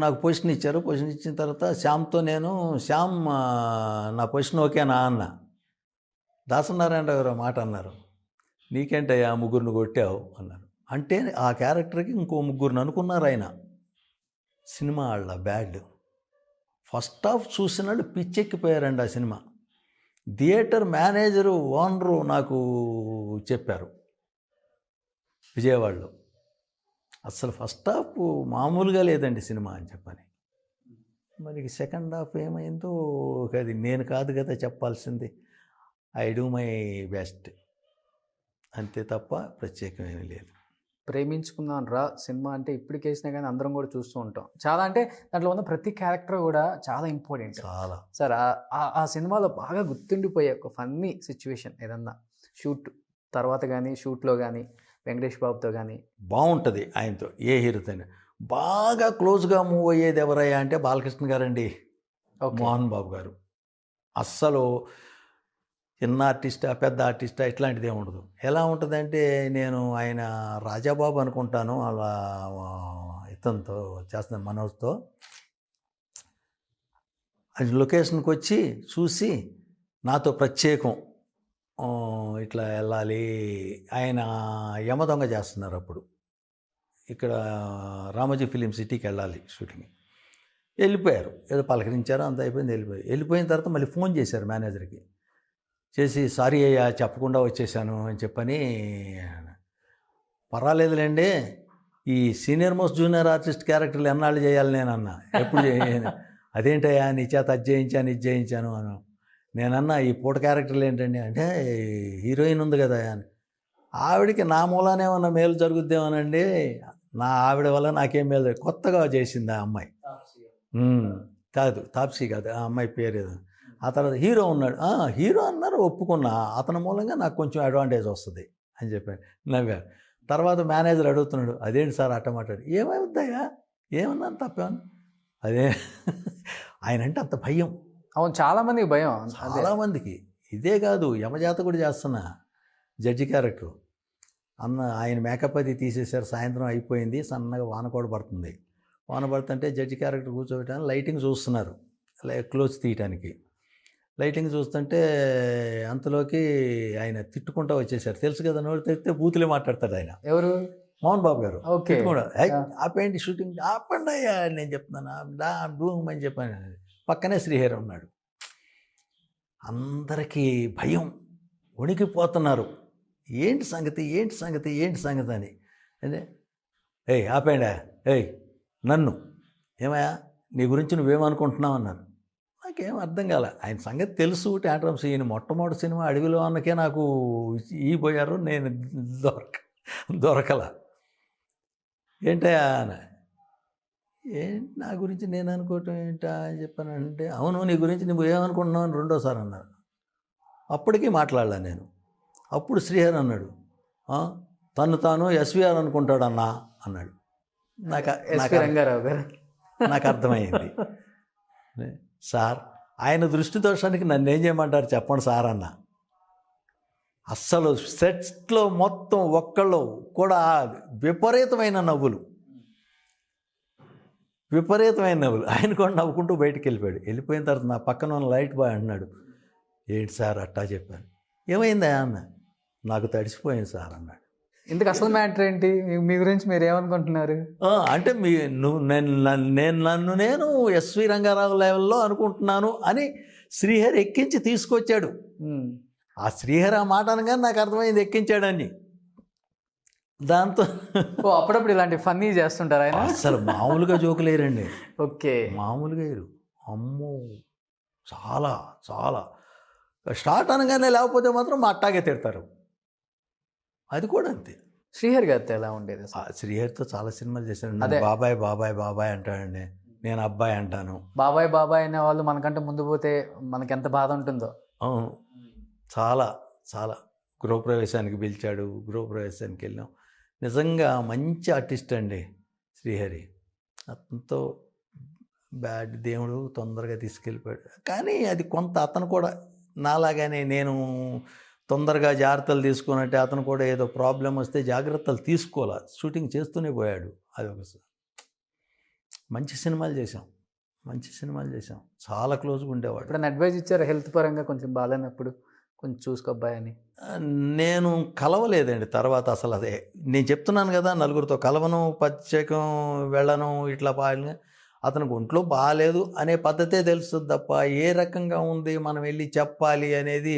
[SPEAKER 3] నాకు పొజిషన్ ఇచ్చారు. పొజిషన్ ఇచ్చిన తర్వాత శ్యామ్తో శ్యామ్ నా పొజిషన్ ఓకేనా అన్న. దాసనారాయణరావు గారు మాట అన్నారు, నీకేంటయ్యా ముగ్గురిని కొట్టావు అన్నారు. అంటే ఆ క్యారెక్టర్కి ఇంకో ముగ్గురిని అనుకున్నారు ఆయన. సినిమా వాళ్ళ బ్యాడ్ ఫస్ట్ హాఫ్ చూసినాడు పిచ్చెక్కిపోయారండి ఆ సినిమా. థియేటర్ మేనేజరు ఓనరు నాకు చెప్పారు విజయవాడలో, అసలు ఫస్ట్ హాఫ్ మామూలుగా లేదండి సినిమా అని చెప్పని. మరి సెకండ్ హాఫ్ ఏమైందో అది నేను కాదు కదా చెప్పాల్సింది. ఐ డూ మై బెస్ట్ అంతే తప్ప ప్రత్యేకమేమీ లేదు.
[SPEAKER 2] ప్రేమించుకున్నాను రా సినిమా అంటే ఇప్పటికేసినా కానీ అందరం కూడా చూస్తూ ఉంటాం. చాలా అంటే దాంట్లో ఉన్న ప్రతి క్యారెక్టర్ కూడా చాలా ఇంపార్టెంట్.
[SPEAKER 3] చాలా
[SPEAKER 2] సార్ ఆ సినిమాలో బాగా గుర్తుండిపోయే ఒక ఫన్నీ సిచ్యువేషన్ ఏదన్నా షూట్ తర్వాత కానీ షూట్లో కానీ వెంకటేష్ బాబుతో కానీ
[SPEAKER 3] బాగుంటుంది. ఆయనతో ఏ హీరోతో బాగా క్లోజ్గా మూవ్ అయ్యేది ఎవరయ్యా అంటే బాలకృష్ణ గారండి, మోహన్ బాబు గారు. అస్సలు చిన్న ఆర్టిస్టా పెద్ద ఆర్టిస్టా ఇట్లాంటిది ఏమి ఉండదు. ఎలా ఉంటుందంటే నేను ఆయన రాజాబాబు అనుకుంటాను అలా ఇతనితో చేస్తున్న మనోజ్తో అది లొకేషన్కి వచ్చి చూసి నాతో ప్రత్యేకం ఇట్లా వెళ్ళాలి. ఆయన యమదొంగ చేస్తున్నారు అప్పుడు, ఇక్కడ రామోజీ ఫిలిం సిటీకి వెళ్ళాలి షూటింగ్. వెళ్ళిపోయారు, ఏదో పలకరించారు, అంత అయిపోయింది, వెళ్ళిపోయిన తర్వాత మళ్ళీ ఫోన్ చేశారు మేనేజర్కి చేసి, సారీ అయ్యా చెప్పకుండా వచ్చేసాను అని చెప్పని. పర్వాలేదులేండి, ఈ సీనియర్ మోస్ట్ జూనియర్ ఆర్టిస్ట్ క్యారెక్టర్లు ఎన్నాళ్ళు చేయాలి నేను అన్నా. ఎప్పుడు చేయను. అదేంటయ్యా నీ చేత అది చేయించాను ఇది చేయించాను అన్నా. నేనన్నా ఈ పూట క్యారెక్టర్లు ఏంటండి అంటే హీరోయిన్ ఉంది కదా అని. ఆవిడకి నా మూలానే ఏమన్నా మేలు జరుగుద్దేమోనండి, నా ఆవిడ వల్ల నాకేం మేలు. కొత్తగా చేసింది ఆ అమ్మాయి, కాదు తాప్సీ కాదు, ఆ అమ్మాయి పేరు ఏదో. ఆ తర్వాత హీరో ఉన్నాడు, హీరో అన్నారు ఒప్పుకున్నా, అతని మూలంగా నాకు కొంచెం అడ్వాంటేజ్ వస్తుంది అని చెప్పాను, నవ్వారు. తర్వాత మేనేజర్ అడుగుతున్నాడు, అదేంటి సార్ అట్ట మాట్లాడు. ఏమవుతాయా, ఏమన్నా తప్పేమన్నా, అదే ఆయన అంటే అంత భయం.
[SPEAKER 2] అవును, చాలామందికి భయం,
[SPEAKER 3] చాలామందికి. ఇదే కాదు, యమజాత కూడా చేస్తున్నా జడ్జి క్యారెక్టర్ ఆయన మేకప్ అది తీసేశారు. సాయంత్రం అయిపోయింది, సన్నగా వాన కూడా పడుతుంది. వాన పడుతుంటే జడ్జి క్యారెక్టర్ కూర్చోబెట్టడానికి లైటింగ్ చూస్తున్నారు, క్లోజ్ తీయటానికి. లైటింగ్ చూస్తుంటే అంతలోకి ఆయన తిట్టుకుంటూ వచ్చేసారు. తెలుసు కదా, నోటి తెరిస్తే బూతులే మాట్లాడతాడు ఆయన.
[SPEAKER 2] ఎవరు?
[SPEAKER 3] మోహన్ బాబు గారు
[SPEAKER 2] ఓకే.
[SPEAKER 3] కూడా
[SPEAKER 2] ఆ.
[SPEAKER 3] ఆపేయండి షూటింగ్, ఆపండి అయ్యా నేను చెప్తున్నాను డూమ్ అని చెప్పాను. పక్కనే శ్రీహరి ఉన్నాడు. అందరికీ భయం, వణికిపోతున్నారు. ఏంటి సంగతి ఏంటి సంగతి ఏంటి సంగతి అని. అదే ఏయ్ ఆపేయండి, ఏయ్ నన్ను ఏమయ్యా నీ గురించి నువ్వేమనుకుంటున్నావు అన్నారు. నాకేం అర్థం కాల. ఆయన సంగతి తెలుసు. టాంట్రమ్స్ ఈయన మొట్టమొదటి సినిమా అడవిలో అన్నకే నాకు పోయారు, నేను దొరకల. ఏంటయ్యా అని. ఏంటి నా గురించి నేను అనుకోవటం ఏంటా అని చెప్పానంటే, అవును నీ గురించి నువ్వు ఏమనుకుంటున్నావు అని రెండోసారి అన్నారు. అప్పటికీ మాట్లాడలే నేను. అప్పుడు శ్రీహరి అన్నాడు, తను తాను ఎస్విఆర్ అనుకుంటాడన్నా అన్నాడు.
[SPEAKER 2] ఎస్వి రంగారావు గారు.
[SPEAKER 3] నాకు అర్థమైంది. సార్ ఆయన దృష్టి దోషానికి నన్ను ఏం చేయమంటారు చెప్పండి సార్ అన్న. అస్సలు సెట్స్లో మొత్తం ఒక్కళ్ళు కూడా విపరీతమైన నవ్వులు. ఆయన కూడా నవ్వుకుంటూ బయటికి వెళ్ళిపోయాడు. వెళ్ళిపోయిన తర్వాత నా పక్కన ఉన్న లైట్ బాయ్ అన్నాడు, ఏంటి సార్ అట్టా చెప్పాను. ఏమైందా అన్న. నాకు తడిసిపోయింది సార్ అన్నాడు.
[SPEAKER 2] ఇందుకు అసలు మ్యాటర్ ఏంటి, మీ గురించి మీరు ఏమనుకుంటున్నారు?
[SPEAKER 3] అంటే నేను ఎస్వి రంగారావు లెవెల్లో అనుకుంటున్నాను అని శ్రీహరి ఎక్కించి తీసుకొచ్చాడు. ఆ శ్రీహరి ఆ మాట అనగానే నాకు అర్థమైంది ఎక్కించాడని. దాంతో
[SPEAKER 2] అప్పుడప్పుడు ఇలాంటి ఫన్నీ చేస్తుంటారు ఆయన.
[SPEAKER 3] అసలు మామూలుగా జోకులేరండి.
[SPEAKER 2] ఓకే,
[SPEAKER 3] మామూలుగా వేరు. అమ్మో చాలా చాలా స్టార్ట్ అనగానే లేకపోతే మాత్రం మా అట్టాగే తిడతారు. అది కూడా అంతే.
[SPEAKER 2] శ్రీహరి గారితో ఎలా ఉండేది?
[SPEAKER 3] శ్రీహరితో చాలా సినిమాలు చేశాను. బాబాయ్ బాబాయ్ బాబాయ్ అంటాడండి, నేను అబ్బాయి అంటాను.
[SPEAKER 2] బాబాయ్ బాబాయ్ అనే వాళ్ళు మనకంటే ముందు పోతే మనకి ఎంత బాధ ఉంటుందో.
[SPEAKER 3] అవును, చాలా చాలా. గృహప్రవేశానికి పిలిచాడు, గృహప్రవేశానికి వెళ్ళాం. నిజంగా మంచి ఆర్టిస్ట్ అండి శ్రీహరి. అతనితో బ్యాడ్ దేవుడు తొందరగా తీసుకెళ్ళిపోయాడు. కానీ అది కొంత అతను కూడా నాలాగానే నేను తొందరగా జాగ్రత్తలు తీసుకున్నట్టే అతను కూడా ఏదో ప్రాబ్లం వస్తే జాగ్రత్తలు తీసుకోవాలి. షూటింగ్ చేస్తూనే పోయాడు. అది ఒక మంచి సినిమాలు చేసాం. చాలా క్లోజ్గా ఉండేవాడు.
[SPEAKER 2] ఇప్పుడు అడ్వైజ్ ఇచ్చారు హెల్త్ పరంగా కొంచెం బాగాలేనప్పుడు కొంచెం చూసుకోబ్బాయి అని?
[SPEAKER 3] నేను కలవలేదండి తర్వాత. అసలు అదే నేను చెప్తున్నాను కదా, నలుగురితో కలవను, ప్రత్యేకం వెళ్ళను, ఇట్లా బాగా అతనికి ఒంట్లో బాగాలేదు అనే పద్ధతే తెలుస్తుంది తప్ప ఏ రకంగా ఉంది మనం వెళ్ళి చెప్పాలి అనేది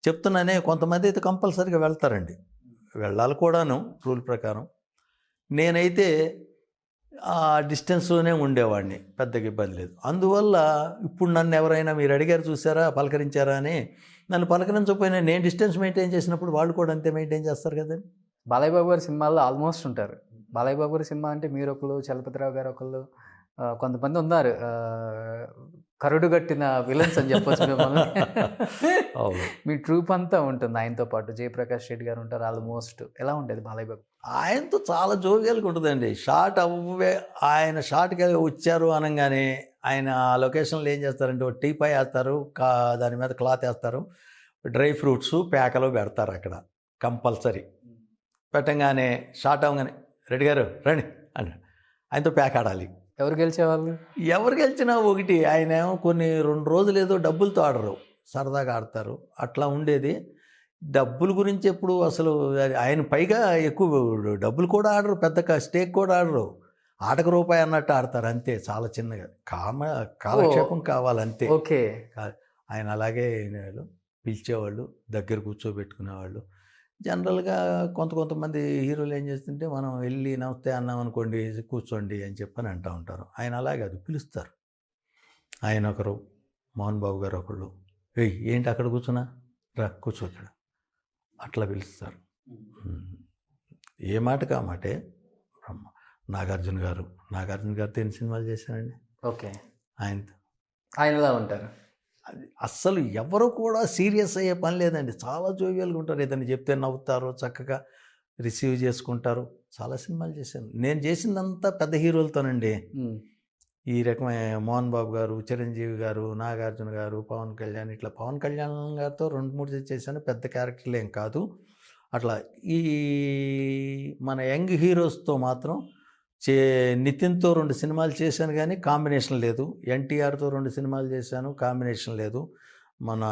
[SPEAKER 3] చెప్తున్నానే. కొంతమంది అయితే కంపల్సరీగా వెళ్తారండి, వెళ్ళాలి కూడాను రూల్ ప్రకారం. నేనైతే ఆ డిస్టెన్స్లోనే ఉండేవాడిని, పెద్దగా ఇబ్బంది లేదు. అందువల్ల ఇప్పుడు నన్ను ఎవరైనా మీరు అడిగారు చూసారా, పలకరించారా అని, నన్ను పలకరించకపోయినా నేను డిస్టెన్స్ మెయింటైన్ చేసినప్పుడు వాళ్ళు కూడా అంతే మెయింటైన్ చేస్తారు కదండి.
[SPEAKER 2] బాలయ్య బాబు గారి సినిమాల్లో ఆల్మోస్ట్ ఉంటారు. బాలయ్య బాబు గారి సినిమా అంటే మీరు ఒకళ్ళు, చలపతిరావు గారు ఒకళ్ళు, కొంతమంది ఉన్నారు కరుడు కట్టిన విలన్స్ అని చెప్పొచ్చు మిమ్మల్ని. మీ ట్రూప్ అంతా ఉంటుంది ఆయనతో పాటు. జయప్రకాష్ రెడ్డి గారు ఉంటారు ఆల్మోస్ట్. ఎలా ఉండేది బాలయ్య బాబు?
[SPEAKER 3] ఆయనతో చాలా జోవియల్గా ఉంటుందండి. ఆయన షాట్కి వచ్చారు అనగానే ఆయన ఆ లొకేషన్లో ఏం చేస్తారంటే ఒక టీపాయ్ వేస్తారు, దాని మీద క్లాత్ వేస్తారు, డ్రై ఫ్రూట్స్ ప్యాకలు పెడతారు అక్కడ కంపల్సరీ. పెట్టంగానే షాట్ అవ్వగానే రెడ్డి గారు రండి అన్నాడు. ఆయనతో ప్యాక్ ఆడాలి.
[SPEAKER 2] ఎవరు గెలిచేవాళ్ళు?
[SPEAKER 3] ఎవరు గెలిచినా ఒకటి. ఆయన ఏమో కొన్ని 2 రోజులు ఏదో డబ్బులతో ఆడరు, సరదాగా ఆడతారు, అట్లా ఉండేది. డబ్బుల గురించి ఎప్పుడు అసలు ఆయన పైగా ఎక్కువ డబ్బులు కూడా ఆడరు, పెద్ద స్టేక్ కూడా ఆడరు, ఆటకు రూపాయి అన్నట్టు ఆడతారు అంతే. చాలా చిన్నగా కాలక్షేపం కావాలంతే.
[SPEAKER 2] ఓకే,
[SPEAKER 3] ఆయన అలాగే పిలిచేవాళ్ళు, దగ్గర కూర్చోబెట్టుకునేవాళ్ళు. జనరల్గా కొంతమంది హీరోలు ఏం చేస్తుంటే మనం వెళ్ళి నమస్తే అన్నాం అనుకోండి, కూర్చోండి అని చెప్పని అంటూ ఉంటారు. ఆయన అలాగే అది పిలుస్తారు. ఆయన ఒకరు, మోహన్ బాబు గారు ఒకళ్ళు, ఏంటి అక్కడ కూర్చున్నా, రా కూర్చో ఇక్కడ, అట్లా పిలుస్తారు. ఏ మాటకి ఆ మాటే. నాగార్జున గారితో ఎన్ని సినిమాలు చేశానండి.
[SPEAKER 2] ఓకే, ఆయనలా ఉంటారు.
[SPEAKER 3] అస్సలు ఎవరు కూడా సీరియస్ అయ్యే పని లేదండి. చాలా జోవియల్గా ఉంటారు. ఏదైనా చెప్తే నవ్వుతారు, చక్కగా రిసీవ్ చేసుకుంటారు. చాలా సినిమాలు చేశాను. నేను చేసిందంతా పెద్ద హీరోలతోనండి. ఈ రకమైన మోహన్ బాబు గారు, చిరంజీవి గారు, నాగార్జున గారు, పవన్ కళ్యాణ్, ఇట్లా పవన్ కళ్యాణ్ గారితో 2-3 చేశాను. పెద్ద క్యారెక్టర్లు ఏం కాదు. అట్లా ఈ మన యంగ్ హీరోస్తో మాత్రం నితిన్తో 2 సినిమాలు చేశాను కానీ కాంబినేషన్ లేదు. ఎన్టీఆర్తో 2 సినిమాలు చేశాను, కాంబినేషన్ లేదు. మన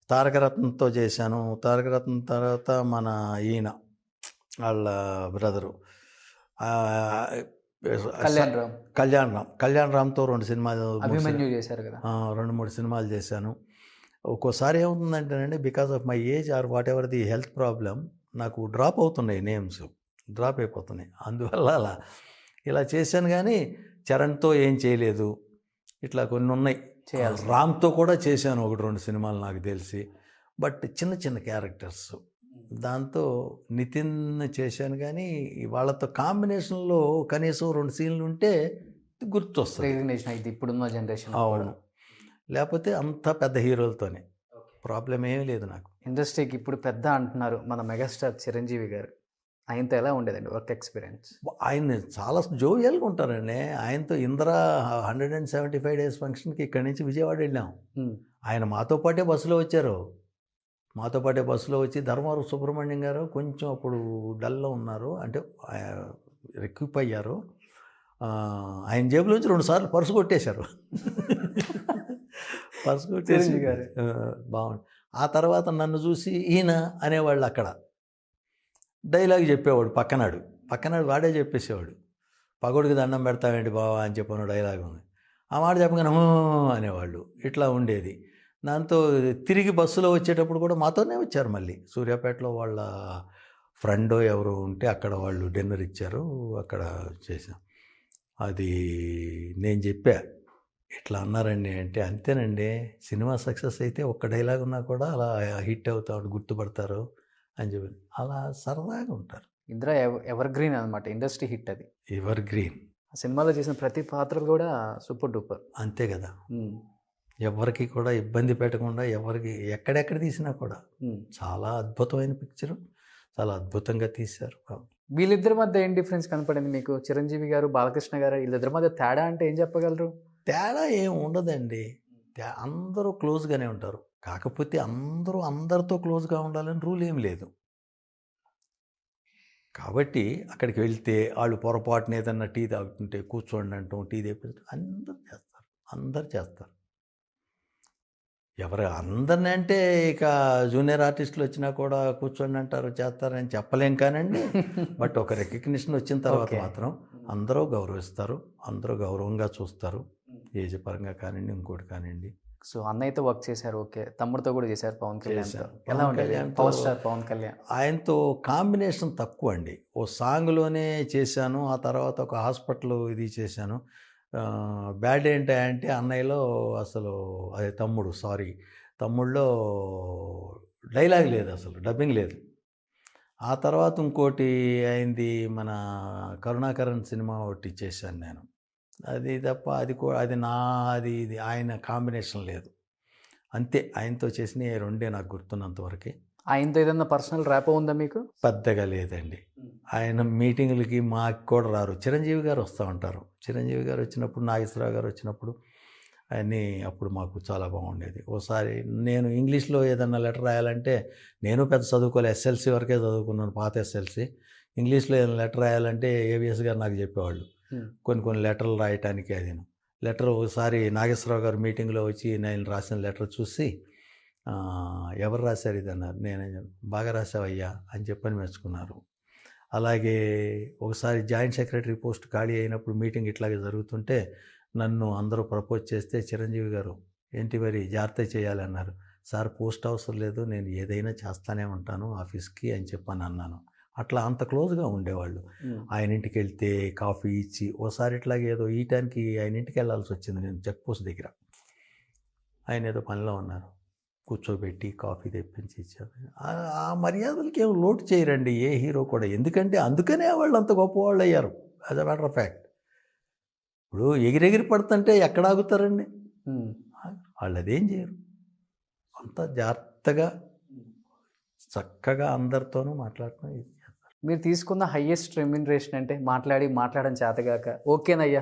[SPEAKER 3] తారకరత్నంతో చేశాను. తారకరత్నం తర్వాత మన ఈయన వాళ్ళ బ్రదరు
[SPEAKER 2] కళ్యాణ్ రామ్
[SPEAKER 3] 2 సినిమాలు
[SPEAKER 2] అభిమన్యు చేశారు కదా.
[SPEAKER 3] 2-3 సినిమాలు చేశాను. ఒక్కోసారి ఏమవుతుందంటేనండి, because of my age or whatever the health problem, నాకు డ్రాప్ అవుతున్నాయి, నేమ్స్ డ్రాప్ అయిపోతున్నాయి. అందువల్ల ఇలా చేశాను. కానీ చరణ్తో ఏం చేయలేదు. ఇట్లా కొన్ని ఉన్నాయి. రామ్తో కూడా చేశాను 1-2 సినిమాలు నాకు తెలిసి, బట్ చిన్న చిన్న క్యారెక్టర్స్. దాంతో నితిన్ చేశాను. కానీ వాళ్ళతో కాంబినేషన్లో కనీసం 2 సీన్లు ఉంటే గుర్తొస్తుంది.
[SPEAKER 2] రికగ్నిషన్ అయితే ఇప్పుడున్న జనరేషన్.
[SPEAKER 3] అవును, లేకపోతే అంత పెద్ద హీరోలతోనే. ప్రాబ్లం ఏమీ లేదు నాకు.
[SPEAKER 2] ఇండస్ట్రీకి ఇప్పుడు పెద్ద అంటున్నారు మన మెగాస్టార్ చిరంజీవి గారు. ఆయనతో ఎలా ఉండేదండి వర్క్ ఎక్స్పీరియన్స్?
[SPEAKER 3] ఆయన చాలా జోవియల్గా ఉంటారండి. ఆయనతో ఇంద్ర 175 డేస్ ఫంక్షన్కి ఇక్కడి నుంచి విజయవాడ వెళ్ళాం. ఆయన మాతో పాటే బస్సులో వచ్చారు. మాతో పాటే బస్సులో వచ్చి ధర్మవరం సుబ్రహ్మణ్యం గారు కొంచెం అప్పుడు డల్లో ఉన్నారు, అంటే రిక్విప్ అయ్యారు. ఆయన జేబులోంచి 2 సార్లు పర్సు కొట్టేశారు. పర్సు కొట్టేసి బాగుంది. ఆ తర్వాత నన్ను చూసి ఈయన అనేవాళ్ళు. అక్కడ డైలాగ్ చెప్పేవాడు పక్కనాడు వాడే చెప్పేసేవాడు. పగోడికి దండం పెడతావేంటి బావా అని చెప్పిన డైలాగ్ ఉంది. ఆ మాట చెప్పగానే అనేవాళ్ళు. ఇట్లా ఉండేది. దాంతో తిరిగి బస్సులో వచ్చేటప్పుడు కూడా మాతోనే వచ్చారు. మళ్ళీ సూర్యాపేటలో వాళ్ళ ఫ్రెండ్ ఎవరు ఉంటే అక్కడ వాళ్ళు డిన్నర్ ఇచ్చారు, అక్కడ చేసాం. అది నేను చెప్పా, ఇట్లా అన్నారండి అంటే, అంతేనండి, సినిమా సక్సెస్ అయితే ఒక్క డైలాగ్ ఉన్నా కూడా అలా హిట్ అవుతాడు, గుర్తుపడతారు అని చెప్పి అలా సరదాగా ఉంటారు.
[SPEAKER 2] ఇంద్ర ఎవర్ గ్రీన్ అనమాట, ఇండస్ట్రీ హిట్ అది.
[SPEAKER 3] Ever green.
[SPEAKER 2] ఆ సినిమాలో చేసిన ప్రతి పాత్రలు కూడా సూపర్ డూపర్.
[SPEAKER 3] అంతే కదా. ఎవరికి కూడా ఇబ్బంది పెట్టకుండా, ఎవరికి ఎక్కడెక్కడ తీసినా కూడా చాలా అద్భుతమైన పిక్చరు, చాలా అద్భుతంగా తీశారు.
[SPEAKER 2] వీళ్ళిద్దరి మధ్య ఏం డిఫరెన్స్ కనపడింది మీకు? చిరంజీవి గారు, బాలకృష్ణ గారు, వీళ్ళిద్దరి మధ్య తేడా అంటే ఏం చెప్పగలరు?
[SPEAKER 3] తేడా ఏం ఉండదండి. అందరూ క్లోజ్గానే ఉంటారు. కాకపోతే అందరితో క్లోజ్గా ఉండాలని రూల్ ఏం లేదు. కాబట్టి అక్కడికి వెళ్తే వాళ్ళు పొరపాటున ఏదన్నా టీ తాగుతుంటే కూర్చోండి అంటాం, టీ తెప్పించడం అందరు చేస్తారు. ఎవరు అందరిని అంటే ఇక జూనియర్ ఆర్టిస్టులు వచ్చినా కూడా కూర్చోండి అంటారు, చేస్తారని చెప్పలేం కానండి. బట్ ఒక రికగ్నిషన్ వచ్చిన తర్వాత మాత్రం అందరూ గౌరవిస్తారు, అందరూ గౌరవంగా చూస్తారు. ఏజ్ పరంగా కానివ్వండి, ఇంకోటి కానివ్వండి.
[SPEAKER 2] సో అన్నయ్యతో వర్క్ చేశారు, ఓకే. తమ్ముడితో కూడా చేశారు, పవన్ కళ్యాణ్. ఎలా ఉండేది పవర్ స్టార్ పవన్ కళ్యాణ్?
[SPEAKER 3] ఆయనతో కాంబినేషన్ తక్కువ అండి. ఓ సాంగ్లోనే చేశాను, ఆ తర్వాత ఒక హాస్పిటల్ ఇది చేశాను. బ్యాడ్ ఏంటంటే అన్నయ్యలో అసలు అదే తమ్ముళ్ళలో డైలాగ్ లేదు, అసలు డబ్బింగ్ లేదు. ఆ తర్వాత ఇంకోటి అయింది, మన కరుణాకరన్ సినిమా ఒకటి చేశాను నేను. అది తప్ప అది ఇది ఆయన కాంబినేషన్ లేదు. అంతే, ఆయనతో చేసిన 2 నాకు గుర్తున్నంతవరకు.
[SPEAKER 2] ఆయనతో ఏదన్నా పర్సనల్ ర్యాప్ ఉందా మీకు?
[SPEAKER 3] పెద్దగా లేదండి. ఆయన మీటింగులకి మాకు కూడా రారు. చిరంజీవి గారు వస్తూ ఉంటారు. చిరంజీవి గారు వచ్చినప్పుడు, నాగేశ్వరరావు గారు వచ్చినప్పుడు ఆయన్ని అప్పుడు మాకు చాలా బాగుండేది. ఓసారి నేను ఇంగ్లీష్లో ఏదన్నా లెటర్ రాయాలంటే, నేను పెద్ద చదువుకోలే, ఎస్ఎల్సి వరకే చదువుకున్నాను, పాత ఎస్ఎల్సి. ఇంగ్లీష్లో ఏదైనా లెటర్ రాయాలంటే ఏవిఎస్ గారు నాకు చెప్పేవాళ్ళు కొన్ని లెటర్లు రాయటానికి. అది లెటర్ ఒకసారి నాగేశ్వరరావు గారు మీటింగ్లో వచ్చి నేను రాసిన లెటర్ చూసి, ఎవరు రాశారు ఇది అన్నారు. నేను బాగా రాసావయ్యా అని చెప్పని మెచ్చుకున్నారు. అలాగే ఒకసారి జాయింట్ సెక్రటరీ పోస్ట్ ఖాళీ అయినప్పుడు మీటింగ్ ఇట్లాగే జరుగుతుంటే నన్ను అందరూ ప్రపోజ్ చేస్తే చిరంజీవి గారు ఏంటి మరి జాగ్రత్త చేయాలన్నారు. సార్ పోస్ట్ అవసరం లేదు, నేను ఏదైనా చేస్తానే ఉంటాను ఆఫీస్కి అని చెప్పని అన్నాను. అట్లా అంత క్లోజ్గా ఉండేవాళ్ళు. ఆయన ఇంటికి వెళ్తే కాఫీ ఇచ్చి, ఓసారి ఇట్లాగే ఏదో ఈ టైంకి ఆయన ఇంటికి వెళ్ళాల్సి వచ్చింది. నేను చెక్ పోస్ట్ దగ్గర, ఆయన ఏదో పనిలో ఉన్నారు, కూర్చోబెట్టి కాఫీ తెప్పించి ఇచ్చారు. ఆ మర్యాదలకి ఏం లోటు చేయరండి ఏ హీరో కూడా. ఎందుకంటే అందుకనే వాళ్ళు అంత గొప్పవాళ్ళు అయ్యారు. As a matter of fact. ఇప్పుడు ఎగిరెగిరి పడుతుంటే ఎక్కడ ఆగుతారండి? వాళ్ళు అదేం చేయరు. అంత జాగ్రత్తగా చక్కగా అందరితోనూ మాట్లాడటం ఇది చేస్తారు.
[SPEAKER 2] మీరు తీసుకున్న హయ్యెస్ట్ రెమ్యునరేషన్ అంటే మాట్లాడడం చేతగాక ఓకేనయ్యా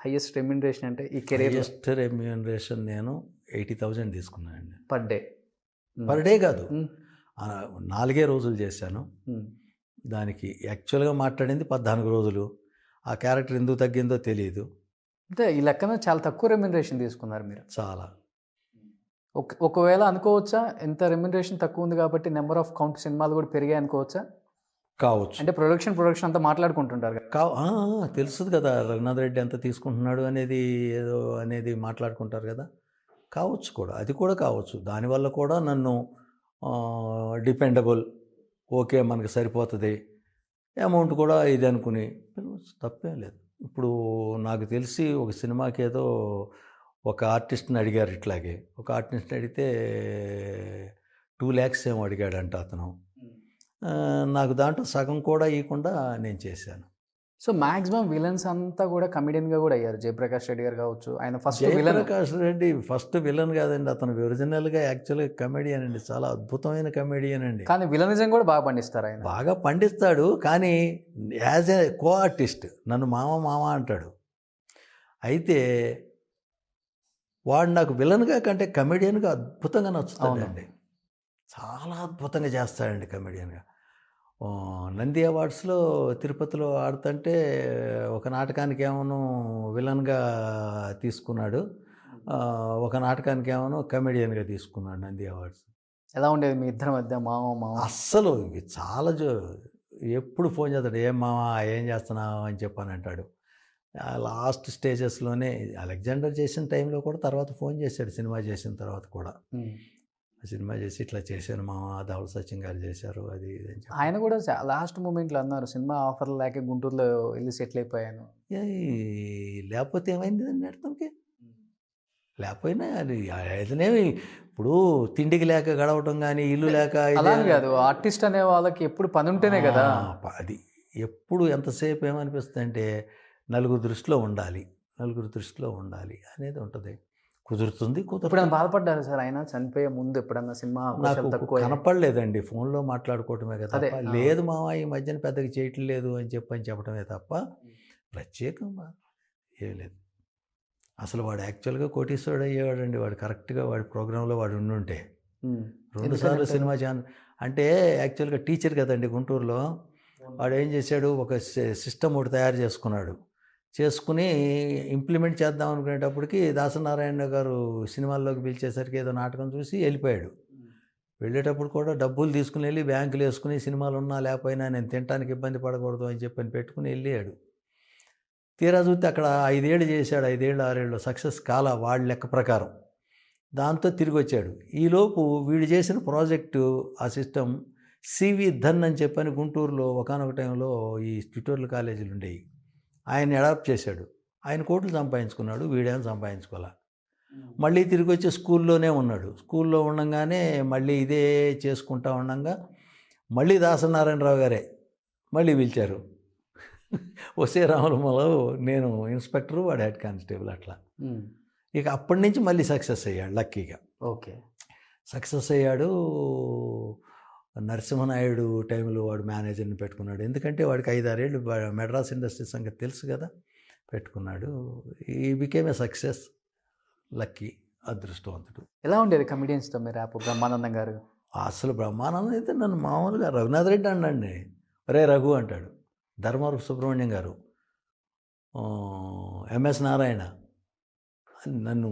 [SPEAKER 2] హయ్యెస్ట్ రెమ్యునరేషన్ అంటే ఈ కెరీర్?
[SPEAKER 3] హయ్యెస్ట్ రెమ్యునరేషన్ నేను 80,000 తీసుకున్నానండి
[SPEAKER 2] పర్
[SPEAKER 3] డే కాదు, 4 రోజులు చేశాను. దానికి యాక్చువల్గా మాట్లాడింది 14 రోజులు. ఆ క్యారెక్టర్ ఎందుకు తగ్గిందో తెలియదు.
[SPEAKER 2] అంటే ఈ లెక్కన చాలా తక్కువ రెమ్యునరేషన్ తీసుకున్నారు మీరు.
[SPEAKER 3] చాలా.
[SPEAKER 2] ఒకవేళ అనుకోవచ్చా ఎంత రెమ్యునరేషన్ తక్కువ ఉంది కాబట్టి నెంబర్ ఆఫ్ కౌంట్ సినిమాలు కూడా పెరిగాయి అనుకోవచ్చా?
[SPEAKER 3] కావచ్చు.
[SPEAKER 2] అంటే ప్రొడక్షన్ అంతా మాట్లాడుకుంటుంటారు కదా.
[SPEAKER 3] తెలుస్తుంది కదా రఘునాథ్ రెడ్డి ఎంత తీసుకుంటున్నాడు అనేది ఏదో అనేది మాట్లాడుకుంటారు కదా. కావచ్చు కూడా, అది కూడా కావచ్చు. దానివల్ల కూడా నన్ను డిపెండబుల్, ఓకే మనకి సరిపోతుంది అమౌంట్ కూడా ఇది అనుకుని తప్పేం లేదు. ఇప్పుడు నాకు తెలిసి ఒక సినిమాకి ఏదో ఒక ఆర్టిస్ట్ని అడిగారు ఇట్లాగే. ఒక ఆర్టిస్ట్ని అడిగితే 2 lakhs ఏమో అడిగాడంట అతను. నాకు దాంట్లో సగం కూడా ఇవ్వకుండా నేను చేశాను.
[SPEAKER 2] సో మాక్సిమం విలన్స్ అంతా కూడా కమెడియన్గా కూడా అయ్యారు. జయప్రకాష్ రెడ్డి గారు కావచ్చు, ఆయన first villain.
[SPEAKER 3] Jayaprakash Reddy first villain కాదండి, అతను ఒరిజినల్గా యాక్చువల్గా కమెడియన్ అండి, చాలా అద్భుతమైన కమెడియన్ అండి.
[SPEAKER 2] కానీ విలనిజం కూడా బాగా పండిస్తారు ఆయన.
[SPEAKER 3] బాగా పండిస్తాడు, కానీ యాజ్ ఏ కో ఆర్టిస్ట్ నన్ను మామ అంటాడు. అయితే వాడు నాకు విలన్గా కంటే కమెడియన్గా అద్భుతంగా నచ్చుతాడండి. చాలా అద్భుతంగా చేస్తాడండి కమెడియన్గా. నంది అవార్డ్స్లో తిరుపతిలో ఆడుతుంటే ఒక నాటకానికి ఏమో విలన్గా తీసుకున్నాడు, ఒక నాటకానికి ఏమో కమెడియన్గా తీసుకున్నాడు నంది అవార్డ్స్.
[SPEAKER 2] ఎలా ఉండేది మీ ఇద్దరి మధ్య మామ?
[SPEAKER 3] అస్సలు చాలా ఎప్పుడు ఫోన్ చేస్తాడు, ఏం మామ ఏం చేస్తున్నావు అని చెప్పని అంటాడు. లాస్ట్ స్టేజెస్లోనే అలెగ్జాండర్ చేసిన టైంలో కూడా తర్వాత ఫోన్ చేశాడు, సినిమా చేసిన తర్వాత కూడా. సినిమా చేసి ఇట్లా చేశాను మామ, ధవళ సచిన్ గారు చేశారు అది ఇది అని చెప్పి.
[SPEAKER 2] ఆయన కూడా లాస్ట్ మూమెంట్లో అన్నారు, సినిమా ఆఫర్ లేక గుంటూరులో వెళ్ళి సెటిల్ అయిపోయాను.
[SPEAKER 3] లేకపోతే ఏమైంది అండి అర్థంకి? లేకపోయినా అది ఏదనేమి ఇప్పుడు తిండికి లేక గడవటం కానీ, ఇల్లు లేక
[SPEAKER 2] అలా కాదు, ఆర్టిస్ట్ అనే వాళ్ళకి ఎప్పుడు పని ఉంటేనే కదా.
[SPEAKER 3] అది ఎప్పుడు ఎంతసేపు ఏమనిపిస్తుంది అంటే నలుగురు దృష్టిలో ఉండాలి అనేది ఉంటుంది. కుదురుతుంది.
[SPEAKER 2] ఎప్పుడైనా బాధపడ్డారు సార్ ఆయన చనిపోయే ముందు? ఎప్పుడన్నా సినిమా
[SPEAKER 3] నాకు కనపడలేదండి, ఫోన్లో మాట్లాడుకోవటమే కదా తప్ప. లేదు మామ ఈ మధ్యన పెద్దగా చేయట్లేదు అని చెప్పడమే తప్ప ప్రత్యేకంగా ఏం లేదు. అసలు వాడు యాక్చువల్గా కోటీశ్వరుడు అయ్యేవాడండి. వాడు కరెక్ట్గా వాడి ప్రోగ్రాంలో వాడు ఉండుంటే 2 సార్లు సినిమా ఛానల్ అంటే యాక్చువల్గా టీచర్ కదండి గుంటూరులో. వాడు ఏం చేశాడు, ఒక సిస్టమ్ ఒకటి తయారు చేసుకుని ఇంప్లిమెంట్ చేద్దాం అనుకునేటప్పటికి దాసనారాయణ గారు సినిమాల్లోకి పిలిచేసరికి ఏదో నాటకం చూసి వెళ్ళిపోయాడు. వెళ్ళేటప్పుడు కూడా డబ్బులు తీసుకుని వెళ్ళి బ్యాంకులు వేసుకుని సినిమాలు ఉన్నా లేకపోయినా నేను తినడానికి ఇబ్బంది పడకూడదు అని చెప్పని పెట్టుకుని వెళ్ళాడు. తీరా చూస్తే అక్కడ 5 ఏళ్ళు చేశాడు, 5 ఏళ్ళు 6 ఏళ్ళు సక్సెస్ కాల వాళ్ళ లెక్క ప్రకారం. దాంతో తిరిగి వచ్చాడు. ఈలోపు వీడు చేసిన ప్రాజెక్టు ఆ సిస్టమ్ సివి ధన్ అని చెప్పని గుంటూరులో ఒకనొక టైంలో ఈ ట్యూటోరియల్ కాలేజీలు ఉండేవి, ఆయన అడాప్ట్ చేశాడు. ఆయన కోట్లు సంపాదించుకున్నాడు, వీడేమో సంపాదించుకోవాలా. మళ్ళీ తిరిగి వచ్చి స్కూల్లోనే ఉన్నాడు. స్కూల్లో ఉండగానే మళ్ళీ ఇదే చేసుకుంటా ఉండగా మళ్ళీ దాసనారాయణరావు గారే మళ్ళీ పిలిచారు. వసే రామలమలో నేను ఇన్స్పెక్టరు, వాడు హెడ్ కానిస్టేబుల్ అట్లా. ఇక అప్పటి నుంచి మళ్ళీ సక్సెస్ అయ్యాడు లక్కీగా.
[SPEAKER 2] ఓకే, సక్సెస్
[SPEAKER 3] అయ్యాడు. నరసింహనాయుడు టైంలో వాడు మేనేజర్ని పెట్టుకున్నాడు. ఎందుకంటే వాడికి 5-6 ఏళ్ళు మెడ్రాస్ ఇండస్ట్రీ సంగతి తెలుసు కదా, పెట్టుకున్నాడు. He became a success. Lucky, అదృష్టవంతుడు.
[SPEAKER 2] ఎలా ఉండేది కమెడియన్స్తో మీరు ర్యాప్? బ్రహ్మానందం గారు
[SPEAKER 3] అసలు బ్రహ్మానందం అయితే నన్ను మామూలుగా రఘునాథ్ రెడ్డి అన్నాండి, రే రఘు అంటాడు. ధర్మవరపు సుబ్రహ్మణ్యం గారు, ఎంఎస్ నారాయణ, నన్ను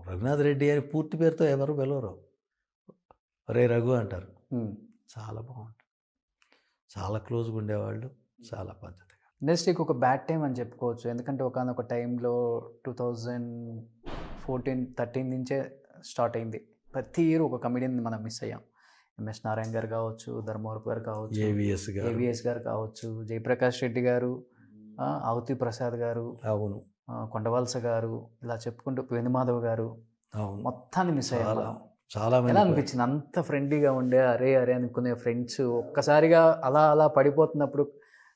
[SPEAKER 3] రఘునాథ్ రెడ్డి అని పూర్తి పేరుతో ఎవరు పిలవరు, రే రఘు అంటారు. చాలా బాగుంటుంది, చాలా క్లోజ్గా ఉండేవాళ్ళు, చాలా పద్ధతిగా.
[SPEAKER 2] ఇండస్ట్రీకి ఒక బ్యాడ్ టైం అని చెప్పుకోవచ్చు. ఎందుకంటే ఒకనొక టైంలో 2014-13 నుంచే స్టార్ట్ అయింది. ప్రతి ఇయర్ ఒక కమెడియన్ మనం మిస్ అయ్యాం. ఎంఎస్ నారాయణ గారు కావచ్చు, ధర్మవరపు గారు కావచ్చు, ఏవిఎస్ గారు కావచ్చు, జయప్రకాష్ రెడ్డి గారు, అవతి ప్రసాద్ గారు,
[SPEAKER 3] అవును,
[SPEAKER 2] కొండవలస గారు, ఇలా చెప్పుకుంటూ వేణుమాధవ్ గారు, మొత్తాన్ని మిస్ అయ్యాం.
[SPEAKER 3] చాలా
[SPEAKER 2] ఎలా అనిపించింది? అంత ఫ్రెండ్లీగా ఉండే అరే అనుకునే ఫ్రెండ్స్ ఒక్కసారిగా అలా పడిపోతున్నప్పుడు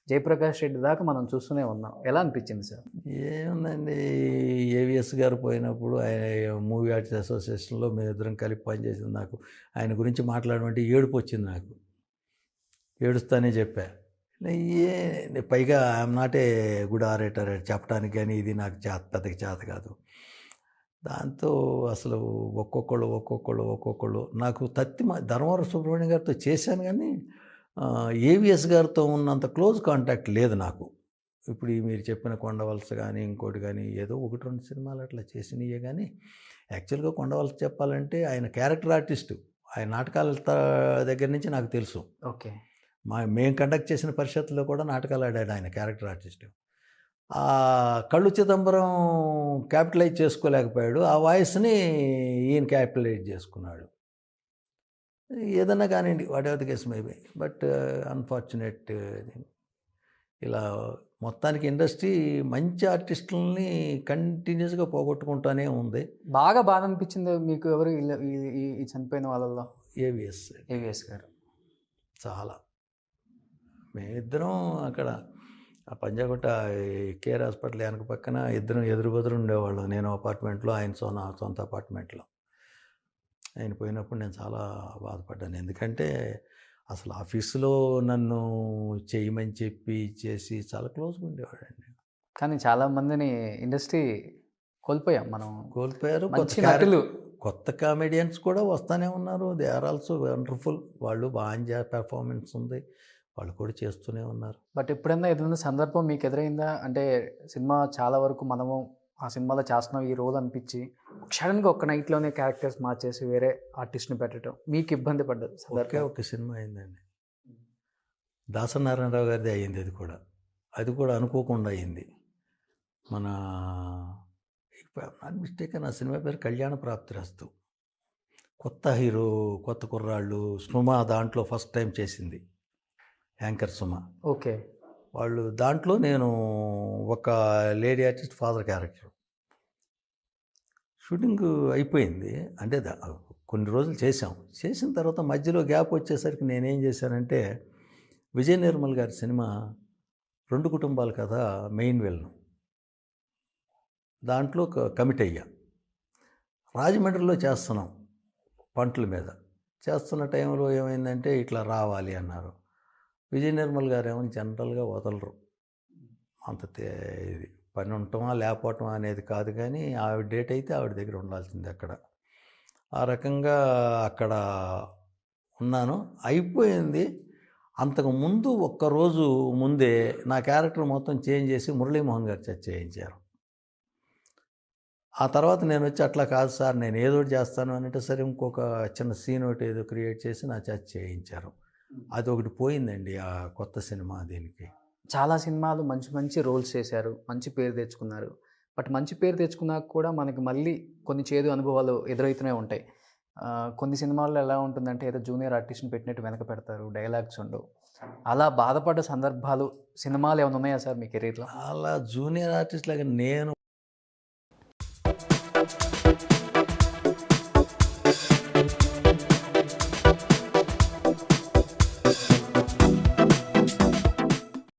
[SPEAKER 2] జయప్రకాష్ రెడ్డి దాకా మనం చూస్తూనే ఉన్నాం. ఎలా అనిపించింది సార్?
[SPEAKER 3] ఏముందండి, ఏవిఎస్ గారు పోయినప్పుడు మూవీ ఆర్టిస్ట్ అసోసియేషన్లో మేమిద్దరం కలిపి పనిచేసింది. నాకు ఆయన గురించి మాట్లాడమంటే ఏడుపు వచ్చింది. నాకు ఏడుస్తానే చెప్పా. పైగా I'm not a good orator చెప్పడానికి, కానీ ఇది నాకు పెద్దగా చేత కాదు. దాంతో అసలు ఒక్కొక్కళ్ళు నాకు ధర్మవరం సుబ్రహ్మణ్యం గారితో చేశాను, కానీ ఏవిఎస్ గారితో ఉన్నంత క్లోజ్ కాంటాక్ట్ లేదు నాకు. ఇప్పుడు మీరు చెప్పిన కొండవలస కానీ ఇంకోటి కానీ ఏదో 1-2 సినిమాలు అట్లా చేసినయే. కానీ యాక్చువల్గా కొండవలస చెప్పాలంటే ఆయన క్యారెక్టర్ ఆర్టిస్టు. ఆయన నాటకాల దగ్గర నుంచి నాకు తెలుసు.
[SPEAKER 2] ఓకే,
[SPEAKER 3] మేము కండక్ట్ చేసిన పరిషత్తులో కూడా నాటకాలు ఆడాడు ఆయన, క్యారెక్టర్ ఆర్టిస్ట్. ఆ కళ్ళు చిదంబరం క్యాపిటలైజ్ చేసుకోలేకపోయాడు, ఆ వాయిస్ని ఈయన క్యాపిటలైజ్ చేసుకున్నాడు. ఏదన్నా కానివ్వండి, what ever the case maybe, but unfortunate. ఇలా మొత్తానికి ఇండస్ట్రీ మంచి ఆర్టిస్టులని కంటిన్యూస్గా పోగొట్టుకుంటూనే ఉంది.
[SPEAKER 2] బాగా బాధ అనిపించింది మీకు ఎవరు ఈ చనిపోయిన వాళ్ళల్లో?
[SPEAKER 3] ఏవిఎస్
[SPEAKER 2] గారు.
[SPEAKER 3] చాలా. మేమిద్దరం అక్కడ ఆ పంజాగుట్ట కేర్ హాస్పిటల్ వెనక పక్కన ఇద్దరం ఎదురు బదురు ఉండేవాళ్ళం. నేను అపార్ట్మెంట్లో, ఆయన సొంత అపార్ట్మెంట్లో. ఆయన పోయినప్పుడు నేను చాలా బాధపడ్డాను. ఎందుకంటే అసలు ఆఫీసులో నన్ను చేయమని చెప్పి చేసి చాలా క్లోజ్గా ఉండేవాడండి.
[SPEAKER 2] కానీ చాలా మందిని ఇండస్ట్రీ కోల్పోయాం మనం.
[SPEAKER 3] కోల్పోయారు.
[SPEAKER 2] మంచి నటులు.
[SPEAKER 3] కొత్త కామెడియన్స్ కూడా వస్తూనే ఉన్నారు. They are also wonderful. వాళ్ళు బాగా పెర్ఫార్మెన్స్ ఉంది, వాళ్ళు కూడా చేస్తూనే ఉన్నారు.
[SPEAKER 2] బట్ ఎప్పుడైనా ఏదైనా సందర్భం మీకు ఎదురైందా? అంటే సినిమా చాలా వరకు మనము ఆ సినిమాలో చేస్తున్నాం ఈ రోజు అనిపించి సడన్గా ఒక్క నైట్లోనే క్యారెక్టర్స్ మార్చేసి వేరే ఆర్టిస్ట్ని పెట్టడం మీకు ఇబ్బంది పడ్డది?
[SPEAKER 3] ఒక సినిమా అయిందండి, దాసనారాయణరావు గారిది అయ్యింది. అది కూడా అనుకోకుండా అయింది. మన నాట్ మిస్టేక్, నా సినిమా పేరు కళ్యాణ ప్రాప్తిరస్తు. కొత్త హీరో, కొత్త కుర్రాళ్ళు. సుమ దాంట్లో ఫస్ట్ టైం చేసింది, యాంకర్ సుమ.
[SPEAKER 2] ఓకే.
[SPEAKER 3] వాళ్ళు దాంట్లో నేను ఒక lady artist father character. Shooting అయిపోయింది, అంటే కొన్ని రోజులు చేసిన తర్వాత మధ్యలో గ్యాప్ వచ్చేసరికి నేనేం చేశానంటే, విజయ నిర్మల్ గారి సినిమా 2 కుటుంబాల కథ మెయిన్ విలన్, దాంట్లో కమిట్ అయ్యా. రాజమండ్రిలో చేస్తున్నాం, పంటల మీద చేస్తున్న టైంలో ఏమైందంటే ఇట్లా రావాలి అన్నారు. విజయ నిర్మల్ గారు ఏమో జనరల్గా వదలరు. అంత ఇది పని ఉండటమా లేకపోవటమా అనేది కాదు, కానీ ఆవిడ డేట్ అయితే ఆవిడ దగ్గర ఉండాల్సింది అక్కడ. ఆ రకంగా అక్కడ ఉన్నాను, అయిపోయింది. అంతకుముందు ఒక్కరోజు ముందే నా క్యారెక్టర్ మొత్తం చేంజ్ చేసి మురళీమోహన్ గారు చేత చేయించారు. ఆ తర్వాత నేను వచ్చి అట్లా కాదు సార్, నేను ఏదో ఒకటి చేస్తాను అంటే, సరే ఇంకొక చిన్న సీన్ ఒకటి ఏదో క్రియేట్ చేసి నా చేత చేయించారు. అది ఒకటి పోయిందండి ఆ కొత్త సినిమా. దీనికి
[SPEAKER 2] చాలా సినిమాలు మంచి మంచి రోల్స్ చేశారు, మంచి పేరు తెచ్చుకున్నారు. బట్ మంచి పేరు తెచ్చుకున్నాక కూడా మనకి మళ్ళీ కొన్ని చేదు అనుభవాలు ఎదురవుతూనే ఉంటాయి. కొన్ని సినిమాల్లో ఎలా ఉంటుందంటే ఏదో జూనియర్ ఆర్టిస్ట్ని పెట్టినట్టు వెనక పెడతారు, డైలాగ్స్ ఉండవు. అలా బాధపడ్డ సందర్భాలు సినిమాలు ఏమైనా ఉన్నాయా సార్ మీ కెరీర్లో?
[SPEAKER 3] అలా జూనియర్ ఆర్టిస్ట్ లాగా నేను